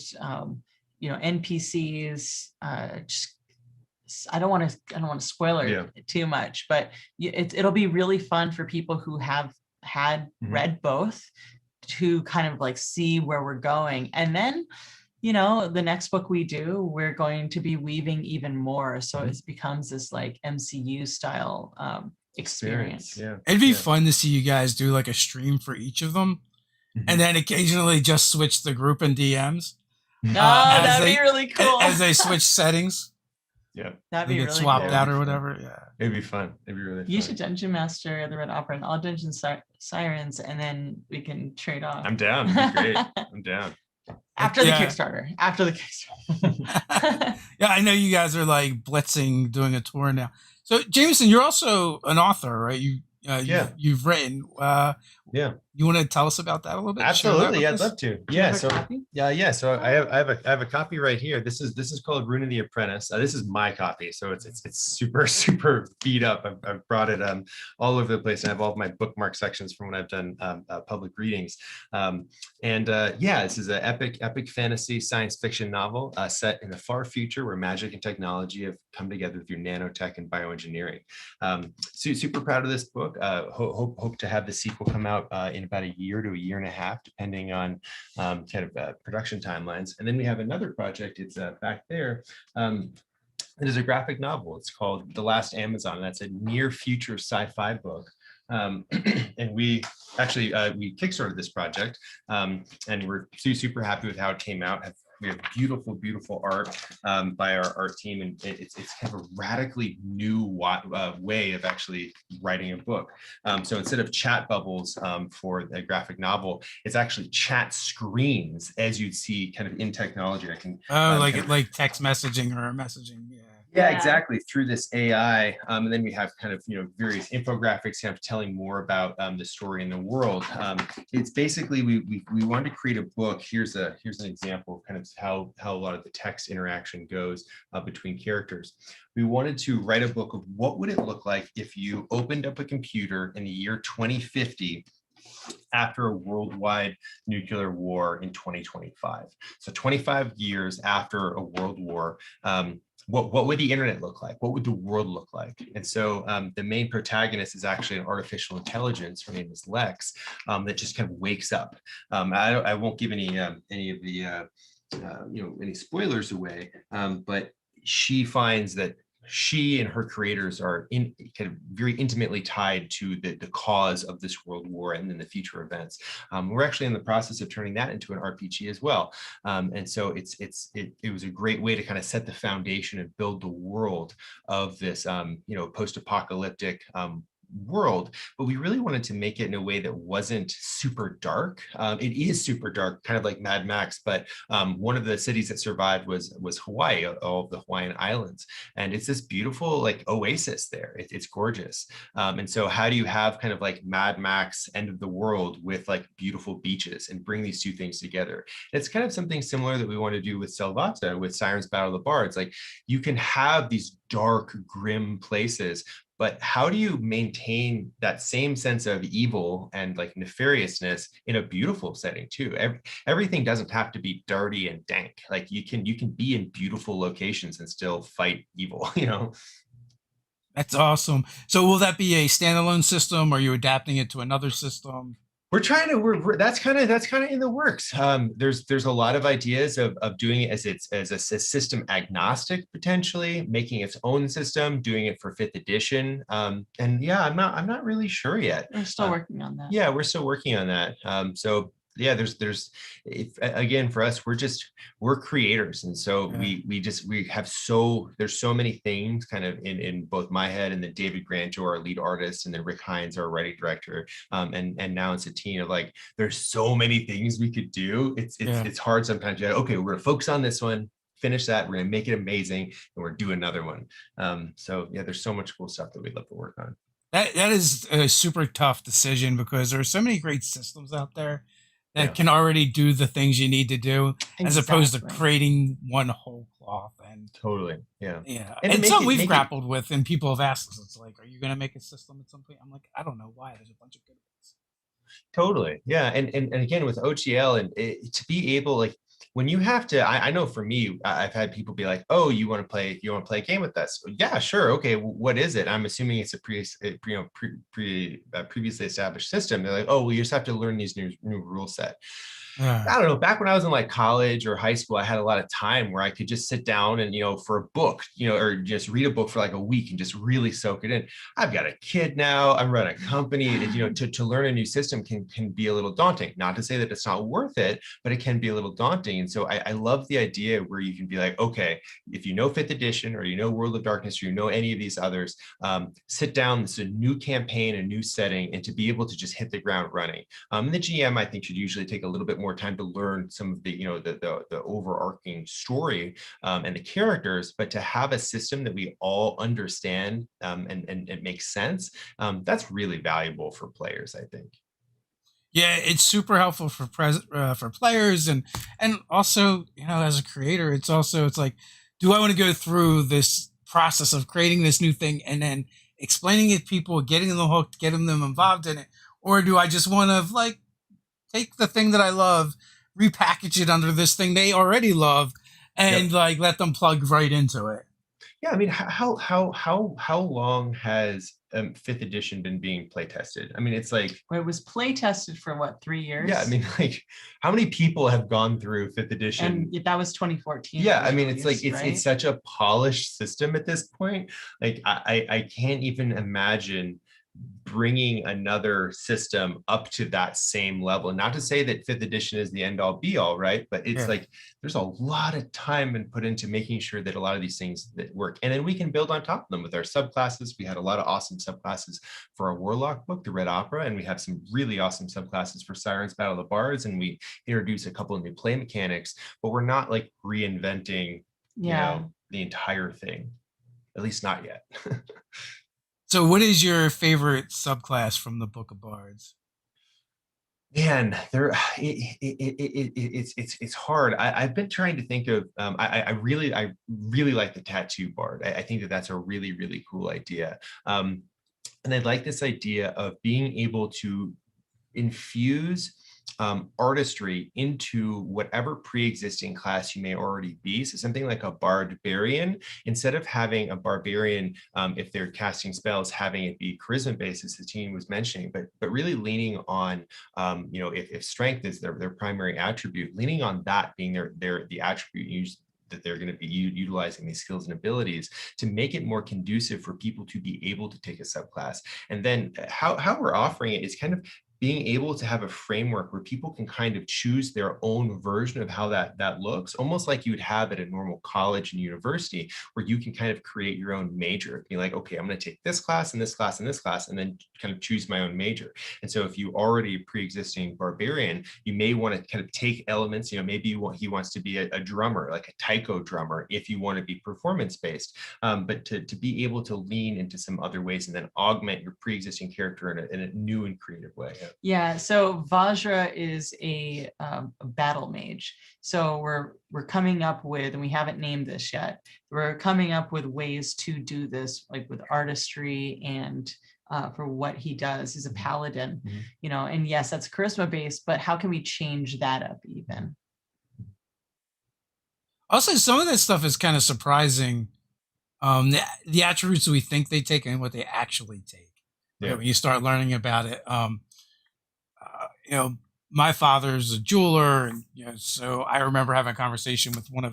NPCs. I don't want to spoil it too much, but it'll be really fun for people who have had read both to kind of like see where we're going. And then the next book we do, we're going to be weaving even more. So it becomes this like MCU style experience. Yeah. It'd be fun to see you guys do like a stream for each of them, and then occasionally just switch the group and DMs. That'd be really cool. As they switch settings. Yeah. That'd be get really swapped cool. out or whatever. Yeah. It'd be fun. It'd be really fun. You should Dungeon Master the Red Opera and I'll Dungeon Sirens, and then we can trade off. I'm down. It'd be great. I'm down. After the Kickstarter. Yeah, I know you guys are like blitzing doing a tour now. So Jamison, you're also an author, right? You've written. You want to tell us about that a little bit? Absolutely, I'd love to. So I have a copy right here. This is called Rune of the Apprentice. This is my copy, so it's super beat up. I've brought it all over the place, and I have all of my bookmark sections from when I've done public readings. This is an epic fantasy science fiction novel set in the far future where magic and technology have come together through nanotech and bioengineering. Super proud of this book. Hope to have the sequel come out in about a year to a year and a half, depending on production timelines. And then we have another project. It's back there. It is a graphic novel. It's called The Last Amazon, and that's a near future sci-fi book. And we kickstarted this project, and we're super happy with how it came out. We have beautiful art by our art team, and it's kind of a radically new way of actually writing a book. So instead of chat bubbles for a graphic novel, it's actually chat screens, as you'd see kind of in technology. like text messaging or messaging. Yeah, exactly. Through this AI, and then we have kind of various infographics kind of telling more about the story in the world. It's basically we wanted to create a book. Here's an example of kind of how a lot of the text interaction goes between characters. We wanted to write a book of what would it look like if you opened up a computer in the year 2050 after a worldwide nuclear war in 2025. So 25 years after a world war. What would the internet look like? What would the world look like? And so the main protagonist is actually an artificial intelligence. Her name is Lex, that just kind of wakes up. I won't give any of the any spoilers away, but she finds that she and her creators are kind of very intimately tied to the cause of this world war and then the future events. We're actually in the process of turning that into an RPG as well. And so it was a great way to kind of set the foundation and build the world of this post-apocalyptic world, but we really wanted to make it in a way that wasn't super dark. It is super dark, kind of like Mad Max, but one of the cities that survived was Hawaii, all of the Hawaiian islands, and it's this beautiful like oasis there. It's gorgeous. And so how do you have kind of like Mad Max end of the world with like beautiful beaches and bring these two things together? It's kind of something similar that we want to do with Selvata, with Siren's Battle of the Bards. Like you can have these dark, grim places, but how do you maintain that same sense of evil and like nefariousness in a beautiful setting too? Everything doesn't have to be dirty and dank. Like you can be in beautiful locations and still fight evil, That's awesome. So will that be a standalone system? Or are you adapting it to another system? We're trying to that's kind of in the works. There's a lot of ideas of doing it as a system agnostic, potentially making its own system, doing it for fifth edition. And yeah, I'm not really sure yet. We're still working on that. Yeah, we're still working on that. So yeah, again, for us, we're creators, and so Yeah. we have there's so many things kind of in both my head, and then David Granto, our lead artist, and then Rick Hines, our writing director, and now in Satine, of like there's so many things we could do. It's hard sometimes. Okay, we're gonna focus on this one, finish that, we're gonna make it amazing, and we're do another one. So yeah, there's so much cool stuff that we'd love to work on. That is a super tough decision because there are so many great systems out there that Yeah. can already do the things you need to do, as opposed to Exactly. creating one whole cloth. And Totally. Yeah. yeah, And to and make something it- we've make it- grappled with, and people have asked us, it's like, are you going to make a system at some point? I'm like, I don't know why. There's a bunch of good ones. Totally. Yeah. And again, with OGL, and to be able, like, when you have to, I know for me, I've had people be like, oh, you want to play a game with us? Yeah, sure. Okay. What is it? I'm assuming it's a previously established system. They're like, oh, well, you just have to learn these new rule set. I don't know, back when I was in like college or high school, I had a lot of time where I could just sit down and, for a book, or just read a book for like a week and just really soak it in. I've got a kid now, I'm running a company, to learn a new system can be a little daunting. Not to say that it's not worth it, but it can be a little daunting. And so I love the idea where you can be like, okay, if you know fifth edition, or World of Darkness, or any of these others, sit down, this is a new campaign, a new setting, and to be able to just hit the ground running. And the GM, I think, should usually take a little bit more time to learn some of the the overarching story and the characters, but to have a system that we all understand, and it makes sense, that's really valuable for players, I think. Yeah, it's super helpful for players, and also, as a creator, it's like, do I want to go through this process of creating this new thing and then explaining it to people, getting them hooked, getting them involved in it, or do I just want to like take the thing that I love, repackage it under this thing they already love, and Yep. like let them plug right into it? Yeah, I mean, how long has fifth edition been being play tested? I mean, it's like, It was play tested for what, 3 years? yeah, I mean, like, how many people have gone through fifth edition? And that was 2014. Yeah, it was I mean, it's like released, it's such a polished system at this point. Like, I can't even imagine bringing another system up to that same level. Not to say that fifth edition is the end all be all, right? But it's Yeah. like there's a lot of time been put into making sure that a lot of these things that work, and then we can build on top of them with our subclasses. We had a lot of awesome subclasses for our Warlock book, the Red Opera, and we have some really awesome subclasses for Sirens Battle of the Bards, and we introduce a couple of new play mechanics, but we're not like reinventing, Yeah. the entire thing, at least not yet. So, what is your favorite subclass from the Book of Bards? Man, it's hard. I've been trying to think of. I really like the tattoo bard. I think that's a really, really cool idea. And I like this idea of being able to infuse artistry into whatever pre-existing class you may already be. So something like a barbarian, instead of having a barbarian, if they're casting spells, having it be charisma based, as Satine was mentioning, but really leaning on, if strength is their primary attribute, leaning on that being the attribute used, that they're going to be utilizing these skills and abilities to make it more conducive for people to be able to take a subclass. And then how we're offering it is kind of being able to have a framework where people can kind of choose their own version of how that looks, almost like you would have at a normal college and university, where you can kind of create your own major. Be like, okay, I'm going to take this class and this class and this class, and then kind of choose my own major. And so if you already a pre-existing barbarian, you may want to kind of take elements, maybe he wants to be a drummer, like a taiko drummer, if you want to be performance-based, but to be able to lean into some other ways and then augment your pre-existing character in a new and creative way. Yeah, so Vajra is a battle mage. So we're coming up with, and we haven't named this yet, we're coming up with ways to do this, like with artistry and for what he does. He's a paladin, and yes, that's charisma based, but how can we change that up even? Also, some of that stuff is kind of surprising the attributes we think they take and what they actually take. Yeah. When you start learning about it, you know, my father's a jeweler, and so I remember having a conversation with one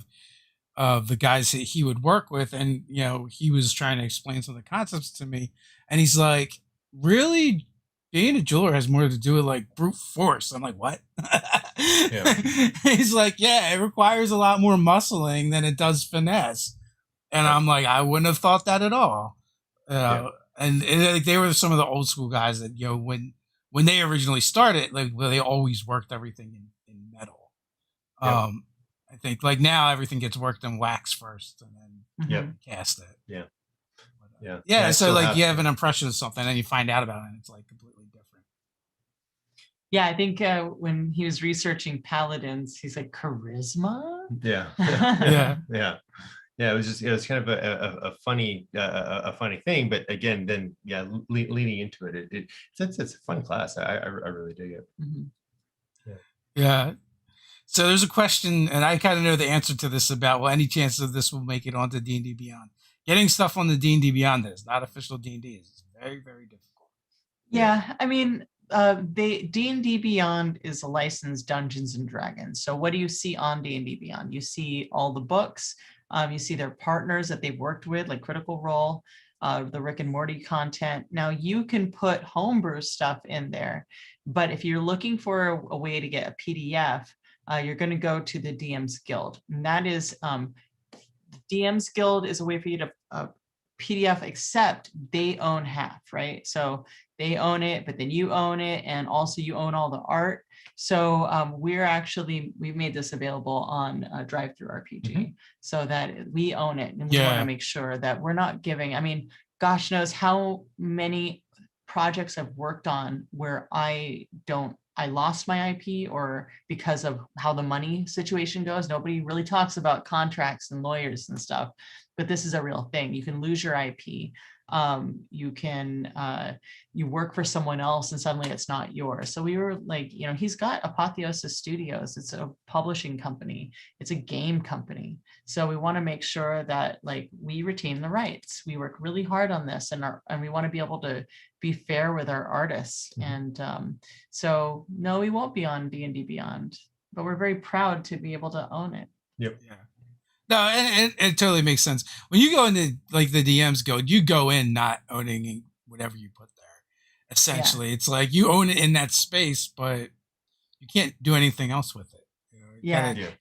of the guys that he would work with, and he was trying to explain some of the concepts to me, and he's like, "Really, being a jeweler has more to do with like brute force." I'm like, "What?" Yeah. He's like, "Yeah, it requires a lot more muscling than it does finesse," and I'm like, "I wouldn't have thought that at all." Yeah. And like, they were some of the old school guys that when they originally started, like, well, they always worked everything in metal. Yep. I think like now everything gets worked in wax first and then Yep. cast it. Yeah. Yeah. Yeah. I So still like you have an impression of something and you find out about it and it's like completely different. Yeah, I think when he was researching paladins, he's like, charisma? Yeah. Yeah. Yeah. Yeah, it was kind of a funny thing, but again, then leaning into it's a fun class. I really dig it. Mhm. Yeah. So there's a question, and I kind of know the answer to this about, well, any chance of this will make it onto D&D Beyond. Getting stuff on the D&D Beyond that is not official D&D is very, very difficult. Yeah, I mean, D&D Beyond is a licensed Dungeons and Dragons. So what do you see on D&D Beyond? You see all the books. You see their partners that they've worked with, like Critical Role, the Rick and Morty content. Now you can put homebrew stuff in there, but if you're looking for a way to get a PDF, you're going to go to the DM's Guild, and that is DM's Guild is a way for you to PDF, except they own half, right? So they own it, but then you own it, and also you own all the art. So we've made this available on Drive Through RPG, so that we own it, and we want to make sure that we're not giving. I mean, gosh knows how many projects I've worked on where I lost my IP, or because of how the money situation goes. Nobody really talks about contracts and lawyers and stuff, but this is a real thing. You can lose your IP. You can you work for someone else and suddenly it's not yours. So we were like, he's got Apotheosis Studios. It's a publishing company. It's a game company. So we want to make sure that like we retain the rights. We work really hard on this, and we want to be able to be fair with our artists. And so no, we won't be on D&D Beyond, but we're very proud to be able to own it. Yep. Yeah. No, and it totally makes sense. When you go into like the DM's Guild, you go in not owning whatever you put there. Essentially, it's like you own it in that space, but you can't do anything else with it.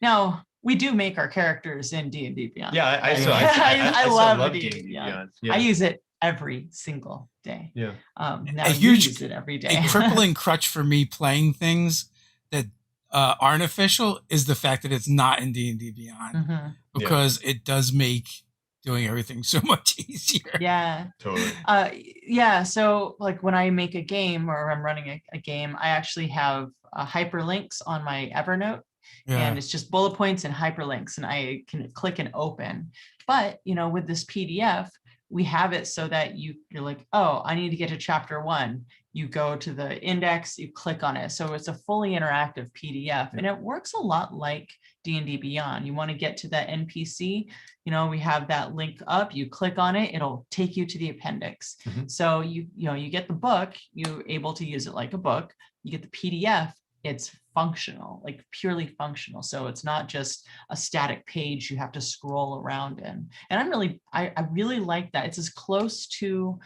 Now we do make our characters in D&D Beyond. Yeah, I love D&D Beyond. Yeah. I use it every single day. Yeah. Now you use it every day. A crippling crutch for me playing things that aren't official is the fact that it's not in D&D Beyond, because it does make doing everything so much easier. Yeah. Totally. So like when I make a game or I'm running a game, I actually have hyperlinks on my Evernote. And it's just bullet points and hyperlinks, and I can click and open. But with this PDF, we have it so that you're like, oh, I need to get to chapter 1. You go to the index, you click on it. So it's a fully interactive PDF, and it works a lot like D&D Beyond. You want to get to that NPC, we have that link up, you click on it, it'll take you to the appendix. So you get the book, you're able to use it like a book. You get the PDF, it's functional, like purely functional. So it's not just a static page you have to scroll around in. And I really like that. It's as close to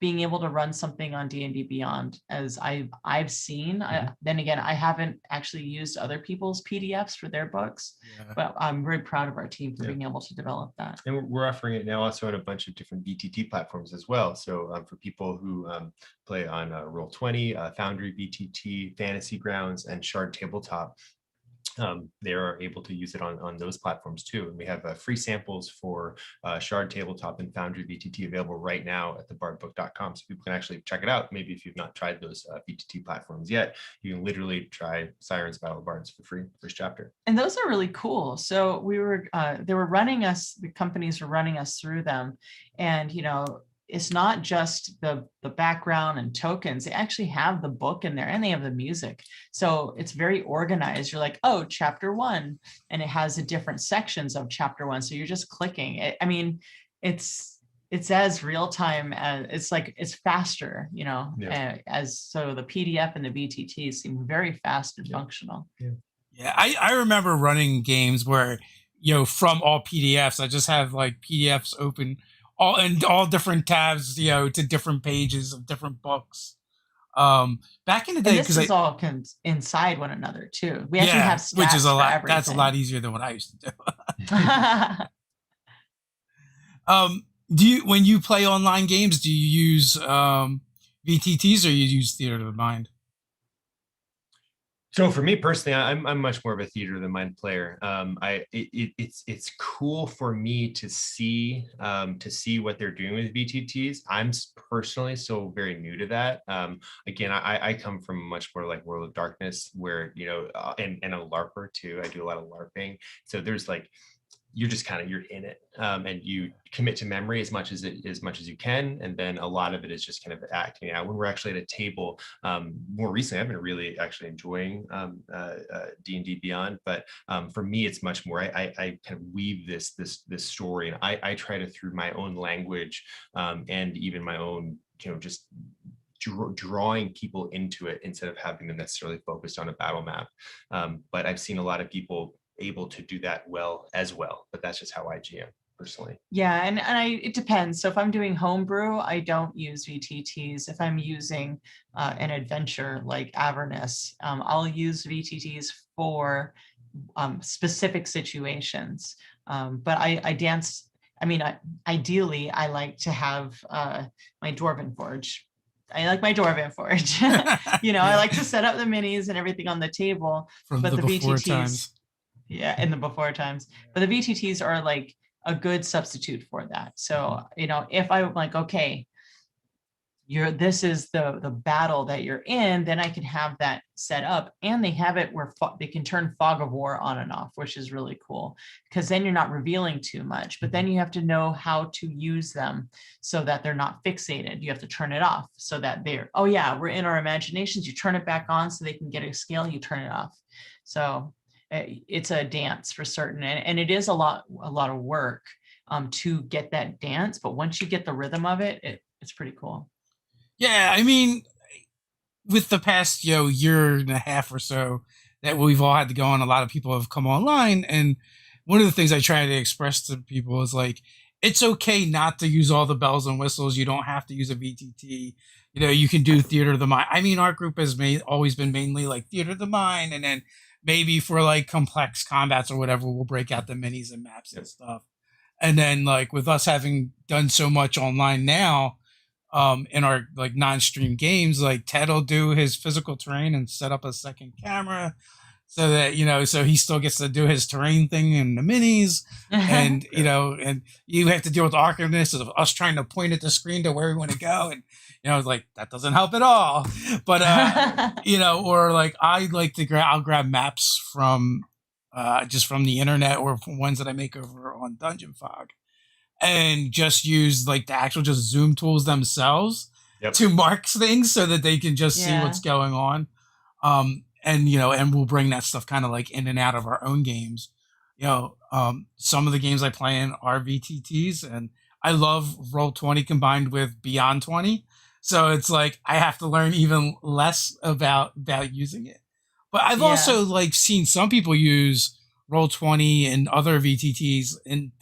being able to run something on D&D Beyond as I've seen. Then again, I haven't actually used other people's PDFs for their books, but I'm very proud of our team for being able to develop that. And we're offering it now also on a bunch of different BTT platforms as well. So for people who play on Roll20, Foundry BTT, Fantasy Grounds, and Shard Tabletop, they are able to use it on those platforms too. And we have free samples for Shard Tabletop and Foundry BTT available right now at thebardbook.com, so people can actually check it out. Maybe if you've not tried those BTT platforms yet, you can literally try Sirens Battle of Bards for free, first chapter. And those are really cool. So the companies were running us through them, and it's not just the background and tokens. They actually have the book in there, and they have the music. So it's very organized. You're like, oh, chapter 1, and it has the different sections of chapter 1. So you're just clicking. it's as real time as it's faster, as so the PDF and the VTTs seem very fast and functional. Yeah, I remember running games where, from all PDFs, I just have like PDFs open all different tabs, to different pages of different books. Back in the day, And this because is all inside one another too. We actually yeah, have which is stats a for lot. everything. That's a lot easier than what I used to do. Do you, when you play online games, do you use VTTs or you use Theater of the Mind? So for me personally, I'm much more of a theater of the mind player. It's cool for me to see what they're doing with VTTs. I'm personally so very new to that. Again, I come from much more like World of Darkness, where and a LARPer too. I do a lot of LARPing, so there's like you're just you're in it, and you commit to memory as much as you can, and then a lot of it is just kind of acting out. When we're actually at a table, more recently, I've been really actually enjoying D&D Beyond, but for me, it's much more. I kind of weave this story, and I try to, through my own language, and even my own just drawing people into it instead of having them necessarily focused on a battle map. But I've seen a lot of people able to do that well, but that's just how I GM personally. Yeah, and it depends. So if I'm doing homebrew, I don't use VTTs. If I'm using an adventure like Avernus, I'll use VTTs for specific situations. But I dance. I mean, ideally, I like to have my Dwarven Forge. I like my Dwarven Forge. I like to set up the minis and everything on the table. From but the before VTTs, times. Yeah, in the before times. But the VTTs are like a good substitute for that. So, if I'm like, okay, this is the battle that you're in, then I can have that set up. And they have it where they can turn Fog of War on and off, which is really cool, because then you're not revealing too much, but then you have to know how to use them so that they're not fixated. You have to turn it off so that oh yeah, we're in our imaginations. You turn it back on so they can get a scale, you turn it off. So it's a dance for certain, and it is a lot of work to get that dance, but once you get the rhythm of it, it's pretty cool. Yeah, I mean, with the past year and a half or so that we've all had to go on, a lot of people have come online, and one of the things I try to express to people is like, it's okay not to use all the bells and whistles. You don't have to use a VTT. You can do Theater of the Mind. I mean, our group has always been mainly like Theater of the Mind, and then maybe for like complex combats or whatever, we'll break out the minis and maps and stuff. And then like with us having done so much online now, in our like non-stream games, like Ted will do his physical terrain and set up a second camera so that so he still gets to do his terrain thing in the minis. And and you have to deal with the awkwardness of us trying to point at the screen to where we want to go, and like that doesn't help at all. But or like I like to I'll grab maps from just from the internet or from ones that I make over on Dungeon Fog, and just use like the actual just zoom tools themselves to mark things so that they can just see what's going on. And and we'll bring that stuff kind of like in and out of our own games. Some of the games I play in are VTTs, and I love Roll20 combined with Beyond 20. So it's like I have to learn even less about using it. But I've also like seen some people use Roll20 and other VTTs, and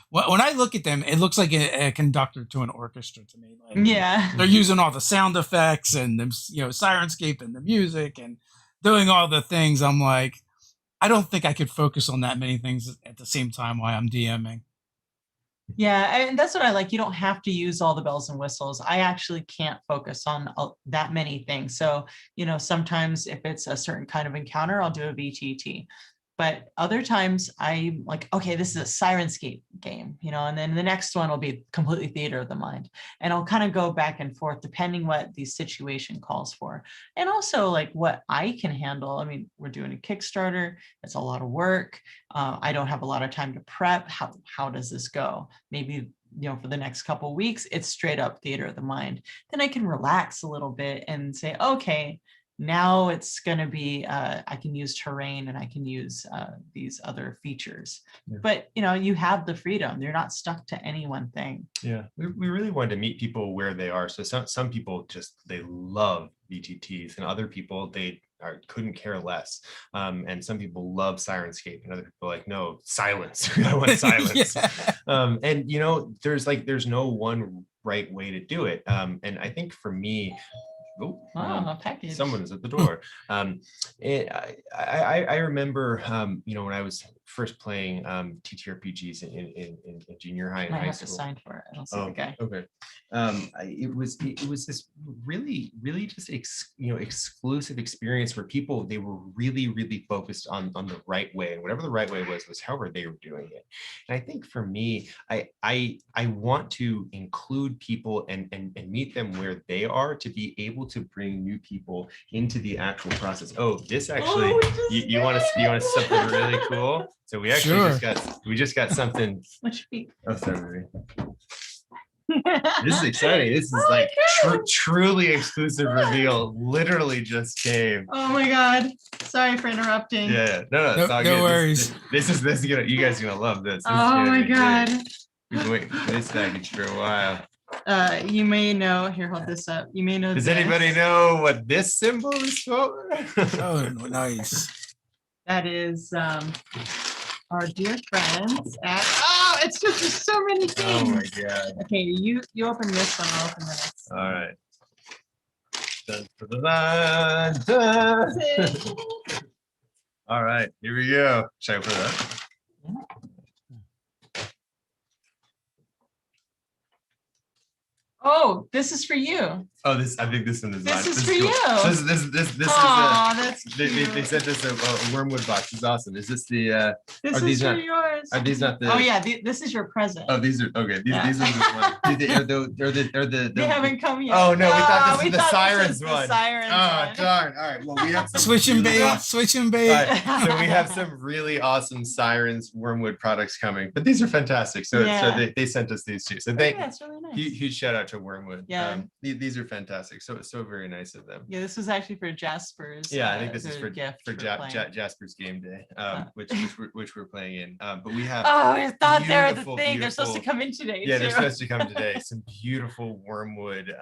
when I look at them, it looks like a conductor to an orchestra to me. Like, they're using all the sound effects and the Sirenscape and the music and doing all the things. I'm like, I don't think I could focus on that many things at the same time while I'm DMing. Yeah, and that's what I like. You don't have to use all the bells and whistles. I actually can't focus on that many things. So, sometimes if it's a certain kind of encounter, I'll do a VTT. But other times I'm like, okay, this is a Sirenscape game, and then the next one will be completely Theater of the Mind. And I'll kind of go back and forth depending what the situation calls for. And also like what I can handle. I mean, we're doing a Kickstarter. It's a lot of work. I don't have a lot of time to prep. How does this go? Maybe for the next couple of weeks, it's straight up Theater of the Mind. Then I can relax a little bit and say, okay, Now it's going to be, I can use terrain and I can use these other features. Yeah. But, you have the freedom. You're not stuck to any one thing. Yeah, we really wanted to meet people where they are. So some people just, they love VTTs, and other people, couldn't care less. And some people love Sirenscape, and other people are like, no, silence. I want silence. And there's no one right way to do it. And I think for me, a package. Someone is at the door. I remember, when I was first playing TTRPGs in junior high and I high have school. to sign for it. I don't see the guy. Okay. It was this really just exclusive experience where people, they were really focused on the right way, and whatever the right way was however they were doing it. And I think for me, I want to include people and meet them where they are, to be able to bring new people into the actual process. Oh, this actually, you want to see something really cool? So we actually just got something. Oh, sorry. This is exciting. This is like truly exclusive reveal. Literally just came. Oh my God. Sorry for interrupting. Yeah. No, it's all good. No worries. This is gonna, you guys are gonna love this. Oh my God. We've been waiting for this package for a while. You may know, here, hold this up. You may know. Does anybody know what this symbol is for? Oh, nice. That is our dear friends at, it's just there's so many things. Oh my God. Okay, you open this one, I'll open the next one. All right. Dun, dun, dun, dun. All right, here we go. Should I open that? Oh, this is for you. Oh, I think this one is mine. This is for you. This is that's they sent us a wormwood box. This is awesome. Is this the this are is these for not, yours. are these not the Oh yeah, this is your present. Oh, these are okay. These are the ones. They haven't come yet. Oh no, we thought this was the Sirens the one. Sirens Oh one. darn. All right. Well, we have some Switching bait. All right, so we have some really awesome Sirens wormwood products coming, but these are fantastic. So they sent us these two. So that's really nice. huge shout out to Wormwood. Yeah. These are fantastic. So very nice of them. Yeah, this was actually for Jasper's. Yeah, I think this is for gift Jasper's game day, which we're playing in. But we have. Oh, I thought they were the beautiful, thing. They're supposed to come in today. Yeah, too. they're supposed to come today. Some beautiful wormwood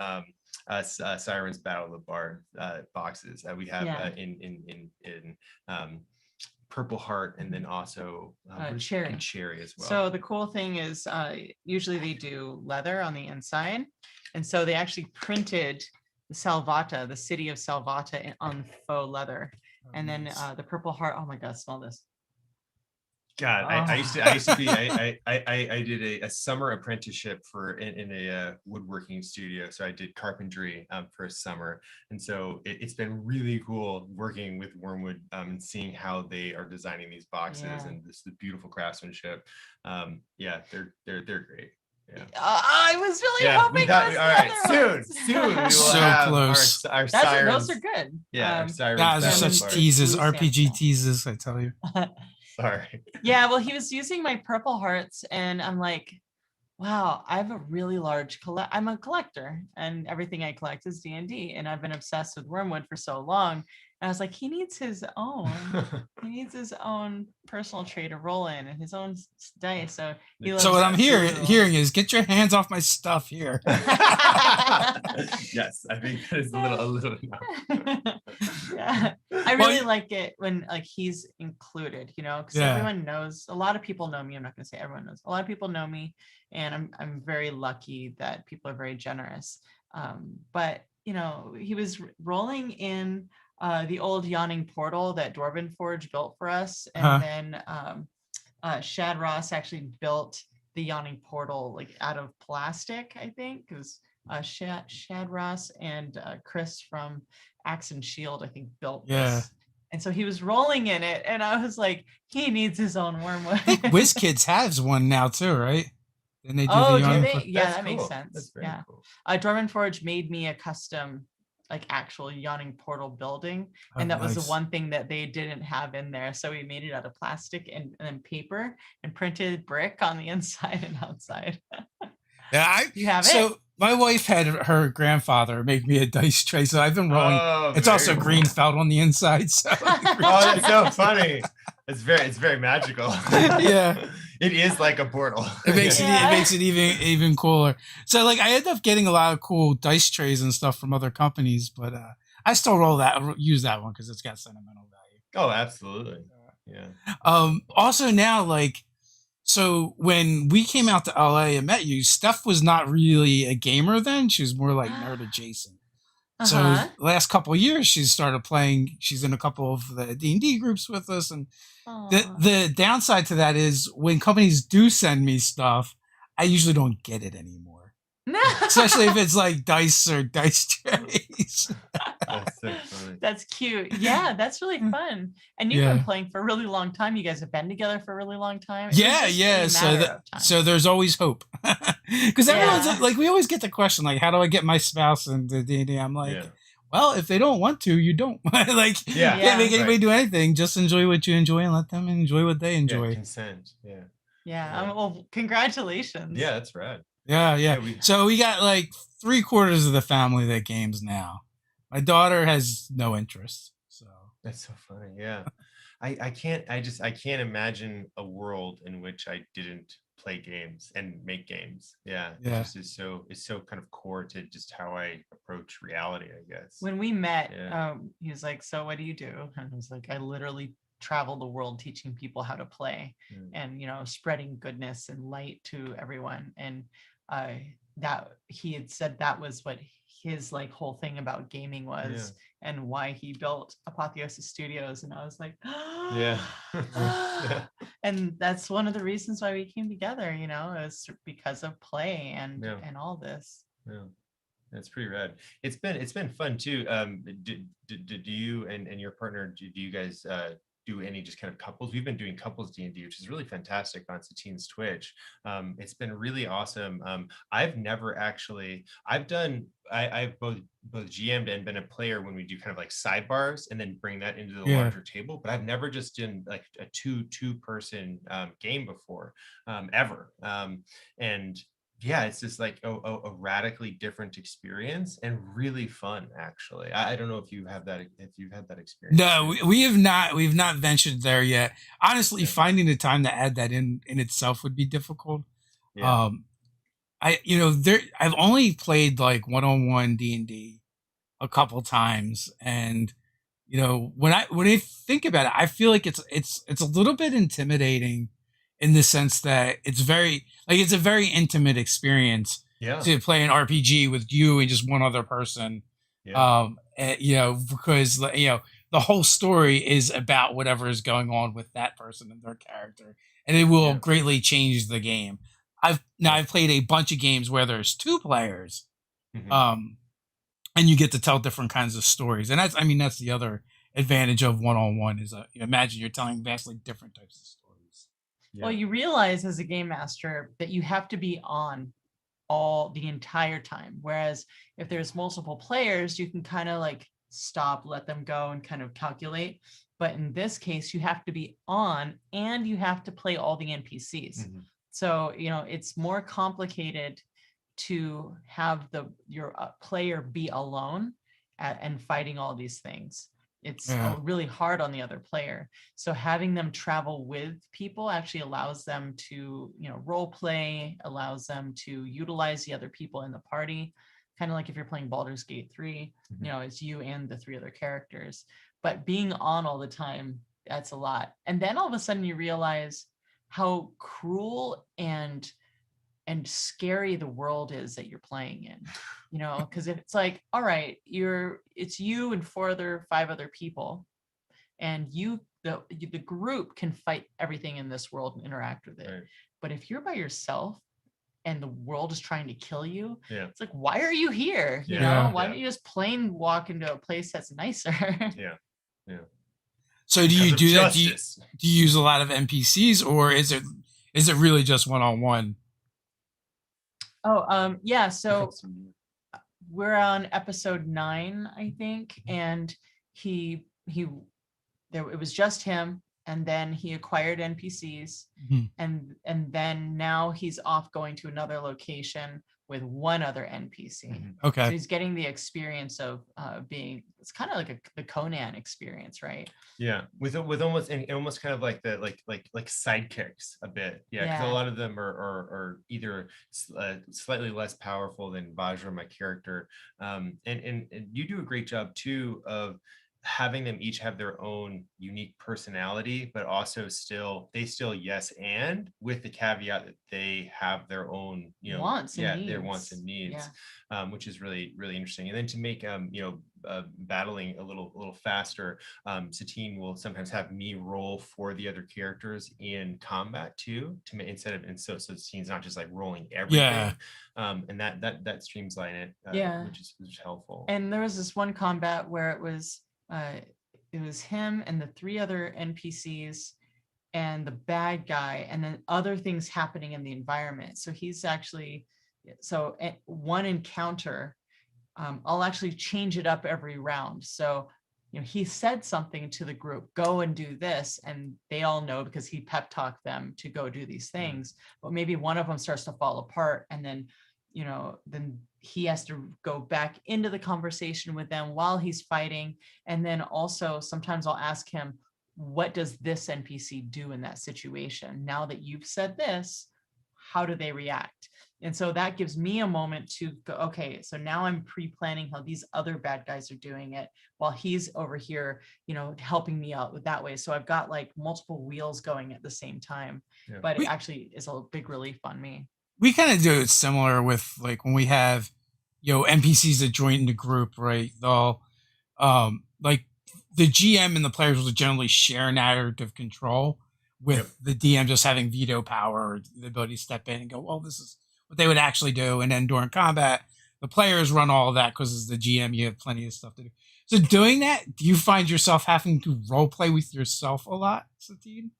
Sirens Battle of the Bard boxes that we have in Purple Heart, and then also cherry as well. So the cool thing is, usually they do leather on the inside, and so they actually printed Salvata, the city of Salvata, on faux leather, and then the Purple Heart. Oh my God, smell this. God, I used to be. I did a summer apprenticeship in a woodworking studio. So I did carpentry for a summer, and so it's been really cool working with Wormwood and seeing how they are designing these boxes and the beautiful craftsmanship. They're great. Yeah. I was really hoping. All right, soon we will So have close. our Sirens. Those are good. Yeah, Sirens. Guys are such teases, RPG teases, I tell you. Sorry. Yeah, well, he was using my Purple Hearts, and I'm like, wow, I have a really large I'm a collector, and everything I collect is D&D, and I've been obsessed with Wormwood for so long. And I was like, he needs his own. He needs his own personal tray to roll in and his own dice. So what I'm hearing is, get your hands off my stuff here. Yes, I think that is a little enough. Yeah, I really like it when he's included, because everyone knows. A lot of people know me. I'm not going to say everyone knows. A lot of people know me, and I'm very lucky that people are very generous. But he was rolling in the old yawning portal that Dwarven Forge built for us, and then Shad Ross actually built the yawning portal out of plastic, I think, because Shad Ross and Chris from Axe and Shield, I think, built this. And so he was rolling in it, and I was like, he needs his own wormwood. I think WizKids has one now too, right? Then they do do they? Yeah, that makes sense. That's very cool. Dwarven Forge made me a custom actual yawning portal building, and that was the one thing that they didn't have in there, so we made it out of plastic and then paper and printed brick on the inside and outside. Yeah, You have so it? my wife had her grandfather make me a dice tray, so I've been rolling. Oh, It's very also green cool. felt on the inside, so Oh, that's so funny. It's very magical. yeah, It is like a portal. it Yeah. makes it even cooler. So like I end up getting a lot of cool dice trays and stuff from other companies, but I still use that one because it's got sentimental value. Oh, absolutely. Yeah. Also now like so when we came out to LA and met you, Steph was not really a gamer then. She was more like nerd adjacent. So Uh-huh. last couple of years, she's started playing. She's in a couple of the D&D groups with us, and Aw. the downside to that is when companies do send me stuff, I usually don't get it anymore. Especially if it's like dice or dice trays. That's so funny. That's cute. Yeah, that's really fun. And you've been Yeah. playing for a really long time. You guys have been together for a really long time. It was Yeah, just yeah. a So matter that of time. so there's always hope. Because everyone's Yeah. like, we always get the question like, how do I get my spouse into D&D? I'm like, Yeah. well, if they don't want to, you don't. Like, Yeah. can't make anybody Right. do anything. Just enjoy what you enjoy and let them enjoy what they Yeah. enjoy. Consent. Yeah. Yeah. Well, congratulations. Yeah, that's rad. Yeah. we- So we got like 3/4 of the family that games now. My daughter has no interest. So That's so funny. Yeah. I can't imagine a world in which I didn't play games and make games. Yeah. It Yeah. just is so kind of core to just how I approach reality, I guess. When we met, Yeah. he was like, "So what do you do?" And I was like, "I literally travel the world teaching people how to play and, you know, spreading goodness and light to everyone." And that he had said that was what his like whole thing about gaming was and why he built Apotheosis Studios. And I was like, Yeah. Yeah. And that's one of the reasons why we came together, you know, is because of play and Yeah. and all this. Yeah. That's pretty rad. It's been fun too. Do you and your partner, do you guys do any just kind of couples? We've been doing couples D&D, which is really fantastic on Satine's Twitch. It's been really awesome. I've never actually, I've both GM'd and been a player when we do kind of like sidebars and then bring that into the larger table, but I've never just done like a two person game before, ever. And yeah, it's just like a radically different experience and really fun, actually. I don't know if you've had that experience. no, we've not ventured there yet. Honestly, finding the time to add that in itself would be difficult. Yeah. I've only played like one-on-one D&D a couple times, and when I think about it, I feel like it's a little bit intimidating in the sense that it's a very intimate experience to play an RPG with you and just one other person. Because the whole story is about whatever is going on with that person and their character, and it will greatly change the game. I've played a bunch of games where there's 2 players, and you get to tell different kinds of stories, and that's the other advantage of one-on-one is imagine you're telling vastly different types of stories. Well, you realize as a game master that you have to be on all the entire time. Whereas if there's multiple players, you can kind of like stop, let them go and kind of calculate. But in this case, you have to be on and you have to play all the NPCs. So, it's more complicated to have your player be alone and fighting all these things. It's really hard on the other player. So having them travel with people actually allows them to, role play, allows them to utilize the other people in the party. Kind of like if you're playing Baldur's Gate 3, it's you and the 3 other characters. But being on all the time, that's a lot. And then all of a sudden you realize how cruel and scary the world is that you're playing in, because if it's like, all right, it's you and 5 other people, and the group can fight everything in this world and interact with it. Right. But if you're by yourself and the world is trying to kill you, it's like, why are you here? Why don't you just plain walk into a place that's nicer? Yeah. So do you do that? Do you use a lot of NPCs, or is it really just one-on-one? Oh, yeah. So we're on episode 9, I think, and it was just him. and then he acquired NPCs, Mhm. and then now he's off going to another location with one other NPC. Mhm. Okay. So he's getting the experience of being. It's kind of like the Conan experience, right? Yeah, with almost and almost kind of like the like sidekicks a bit. Yeah, because a Yeah. lot of them are either slightly less powerful than Vajra, my character, and you do a great job too of having them each have their own unique personality, but also still yes and with the caveat that they have their own Wants and their wants needs. and needs, Yeah. which is really really interesting. And then to make battling a little faster, Satine will sometimes have me roll for the other characters in combat too, to make so Satine's not just like rolling everything. Yeah. And that streamline it, Yeah. which is helpful. And there was this one combat where it was him and the three other NPCs and the bad guy, and then other things happening in the environment. So he's actually one encounter. I'll actually change it up every round. So he said something to the group, go and do this, and they all know because he pep talked them to go do these things. But maybe one of them starts to fall apart, and then then he has to go back into the conversation with them while he's fighting. And then also sometimes I'll ask him, what does this NPC do in that situation? Now that you've said this, how do they react? And so that gives me a moment to go, okay, so now I'm pre-planning how these other bad guys are doing it while he's over here, helping me out with that way. So I've got like multiple wheels going at the same time, but it actually is a big relief on me. We kind of do it similar with like when we have, NPCs that join the group, right? They'll, like the GM and the players will generally share narrative control with the DM just having veto power or the ability to step in and go, well, this is what they would actually do. And then during combat, the players run all of that because as the GM, you have plenty of stuff to do. So doing that, do you find yourself having to role play with yourself a lot, Satine?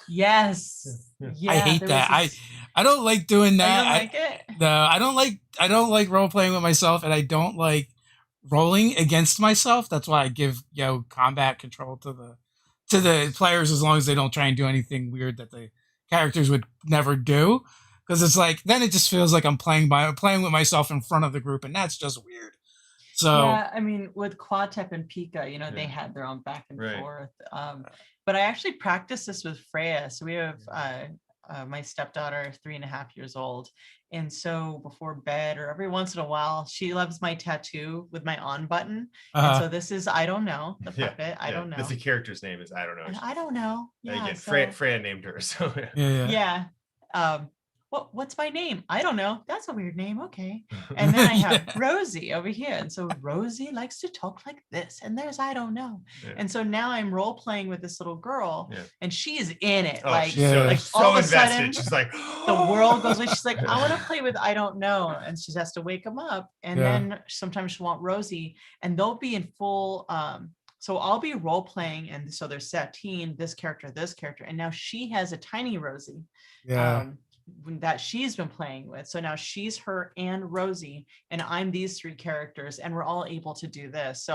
Yes. Yeah, I hate that. I don't like doing that. You don't like it? No, I don't like role playing with myself, and I don't like rolling against myself. That's why I give combat control to the players as long as they don't try and do anything weird that the characters would never do. Because it's like then it just feels like I'm playing with myself in front of the group, and that's just weird. So yeah, I mean, with Quatep and Pika, they had their own back and forth. But I actually practiced this with Freya. So we have my stepdaughter, 3.5 years old. And so before bed or every once in a while, she loves my tattoo with my on button. And so this is I don't know, the puppet. I don't know. That's the character's name is I don't know. And I don't know. Yeah. Again, Freya named her. So yeah. What's my name? I don't know. That's a weird name. Okay. And then I have Rosie over here. And so Rosie likes to talk like this. And there's I don't know. Yeah. And so now I'm role playing with this little girl and she's in it. So all of a invested. Sudden, she's like, the world goes away. She's like, I want to play with I don't know. And she has to wake him up. And then sometimes she'll want Rosie and they'll be in full so I'll be role playing, and so there's Satine, this character, and now she has a tiny Rosie. Yeah. That she's been playing with. So now she's her and Rosie, and I'm these three characters, and we're all able to do this. So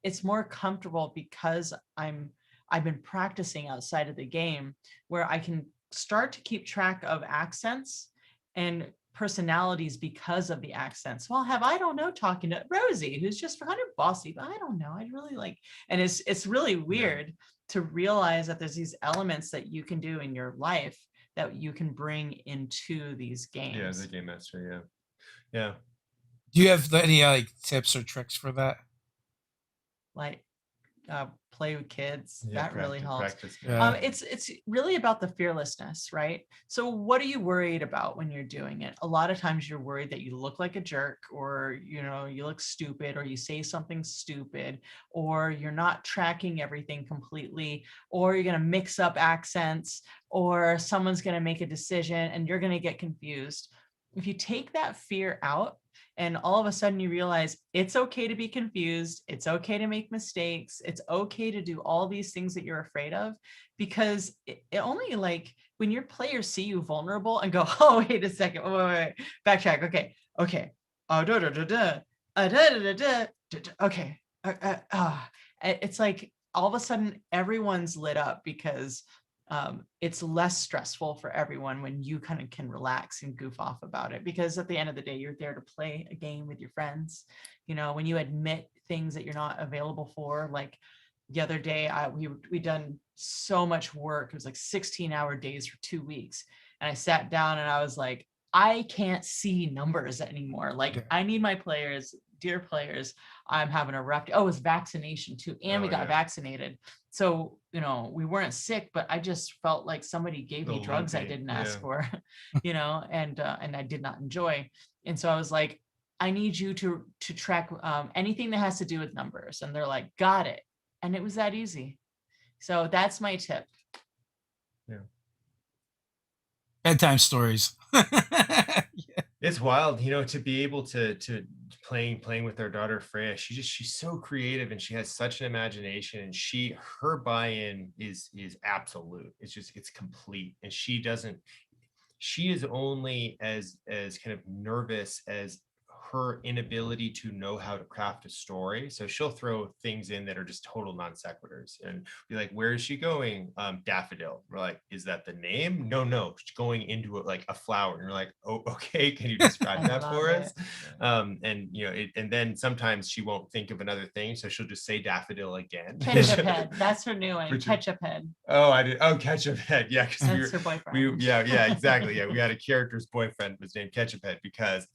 it's more comfortable because I've been practicing outside of the game where I can start to keep track of accents and personalities because of the accents. Well, I don't know talking to Rosie, who's just kind of bossy, but I don't know. I really like, and it's really weird to realize that there's these elements that you can do in your life that you can bring into these games. Yeah, as a game master, yeah. Do you have any tips or tricks for that? Like play with kids. That really helps. Yeah. It's really about the fearlessness, right? So what are you worried about when you're doing it? A lot of times you're worried that you look like a jerk, or you look stupid, or you say something stupid, or you're not tracking everything completely, or you're going to mix up accents, or someone's going to make a decision and you're going to get confused. If you take that fear out, and all of a sudden you realize it's okay to be confused. It's okay to make mistakes. It's okay to do all these things that you're afraid of, because it only when your players see you vulnerable and go, oh, wait a second. Wait. Backtrack. Okay. Okay. Okay. It's like, all of a sudden everyone's lit up because it's less stressful for everyone when you kind of can relax and goof off about it, because at the end of the day, you're there to play a game with your friends. You know, when you admit things that you're not available for, like the other day, we done so much work. It was like 16-hour days for 2 weeks. And I sat down and I was like, I can't see numbers anymore. Like, I need my players, dear players. I'm having a rough day. Oh, it was vaccination too. And we got vaccinated. So, you know, we weren't sick, but I just felt like somebody gave me drugs I didn't ask for, you know, and I did not enjoy. And so I was like, I need you to track anything that has to do with numbers. And they're like, got it. And it was that easy. So that's my tip. Yeah. Bedtime stories. It's wild, you know, to be able to playing with our daughter Freya. She's so creative and she has such an imagination, and her buy-in is absolute. It's complete. And she is only as kind of nervous as her inability to know how to craft a story. So she'll throw things in that are just total non sequiturs and be like, where is she going? Daffodil. We're like, is that the name? No, she's going into it like a flower. And you're like, oh, okay, can you describe that for us? And you know, and then sometimes she won't think of another thing, so she'll just say daffodil again. Ketchup head. That's her new one. Ketchup head. Oh, I did. Oh, Ketchup Head. Yeah, that's her boyfriend. Yeah, exactly. Yeah, we had a character's boyfriend was named Ketchup Head because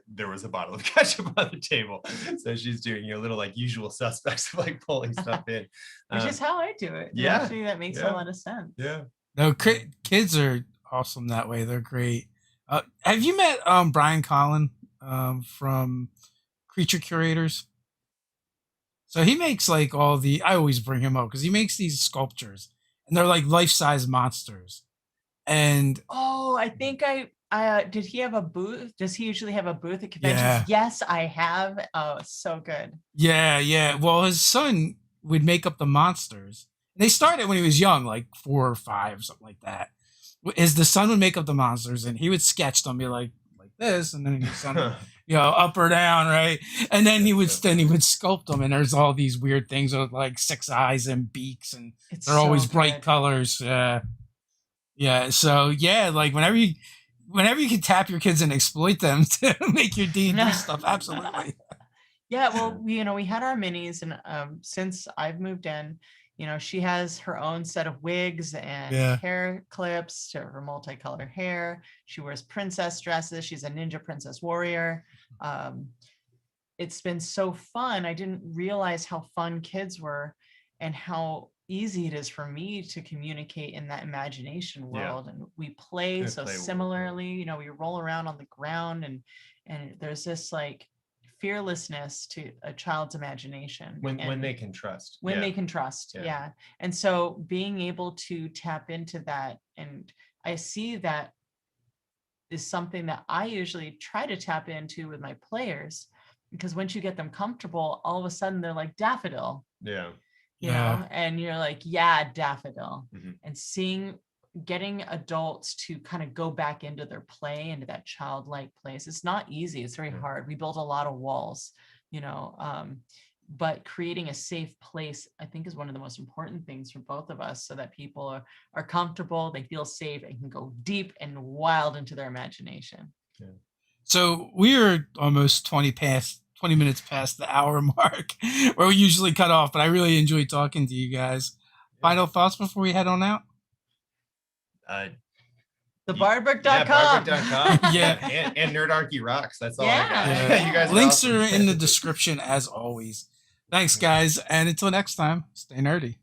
there was a bottle of ketchup on the table. So she's doing, you know, little like usual suspects of like pulling stuff in. Which is how I do it. Yeah. Actually, that makes a lot of sense. Yeah. No, kids are awesome that way. They're great. Have you met Brian Collin from Creature Curators? So he makes like I always bring him up because he makes these sculptures and they're like life-size monsters. And I think did he have a booth? Does he usually have a booth at conventions? Yeah. Yes, I have. Oh, so good. Yeah. Well, his son would make up the monsters. They started when he was young, like 4 or 5, something like that. The son would make up the monsters and he would sketch them, be like this, and then his son would, you know, up or down, right? And then he would sculpt them, and there's all these weird things with like 6 eyes and beaks, and they're always bright colors. Yeah. So yeah, like whenever you can tap your kids and exploit them to make your D&D stuff, absolutely. Yeah, well, we had our minis, and since I've moved in, you know, she has her own set of wigs and hair clips to her multicolored hair. She wears princess dresses. She's a ninja princess warrior. It's been so fun. I didn't realize how fun kids were and how easy it is for me to communicate in that imagination world. And we play so similarly. You know, we roll around on the ground, and there's this like fearlessness to a child's imagination when they can trust. They can trust. Yeah. And so being able to tap into that, and I see that is something that I usually try to tap into with my players, because once you get them comfortable, all of a sudden they're like daffodil. Yeah. You know, and you're like, yeah, daffodil. Mm-hmm. And getting adults to kind of go back into their play, into that childlike place. It's not easy. It's very hard. We built a lot of walls, you know, but creating a safe place, I think, is one of the most important things for both of us, so that people are comfortable, they feel safe, and can go deep and wild into their imagination. Yeah. So we are almost 20 minutes past the hour mark where we usually cut off, but I really enjoyed talking to you guys. Final thoughts before we head on out? Thebardbook.com. Yeah. and Nerdarchy rocks. That's all I got. You guys links are in the description as always. Thanks, guys. And until next time, stay nerdy.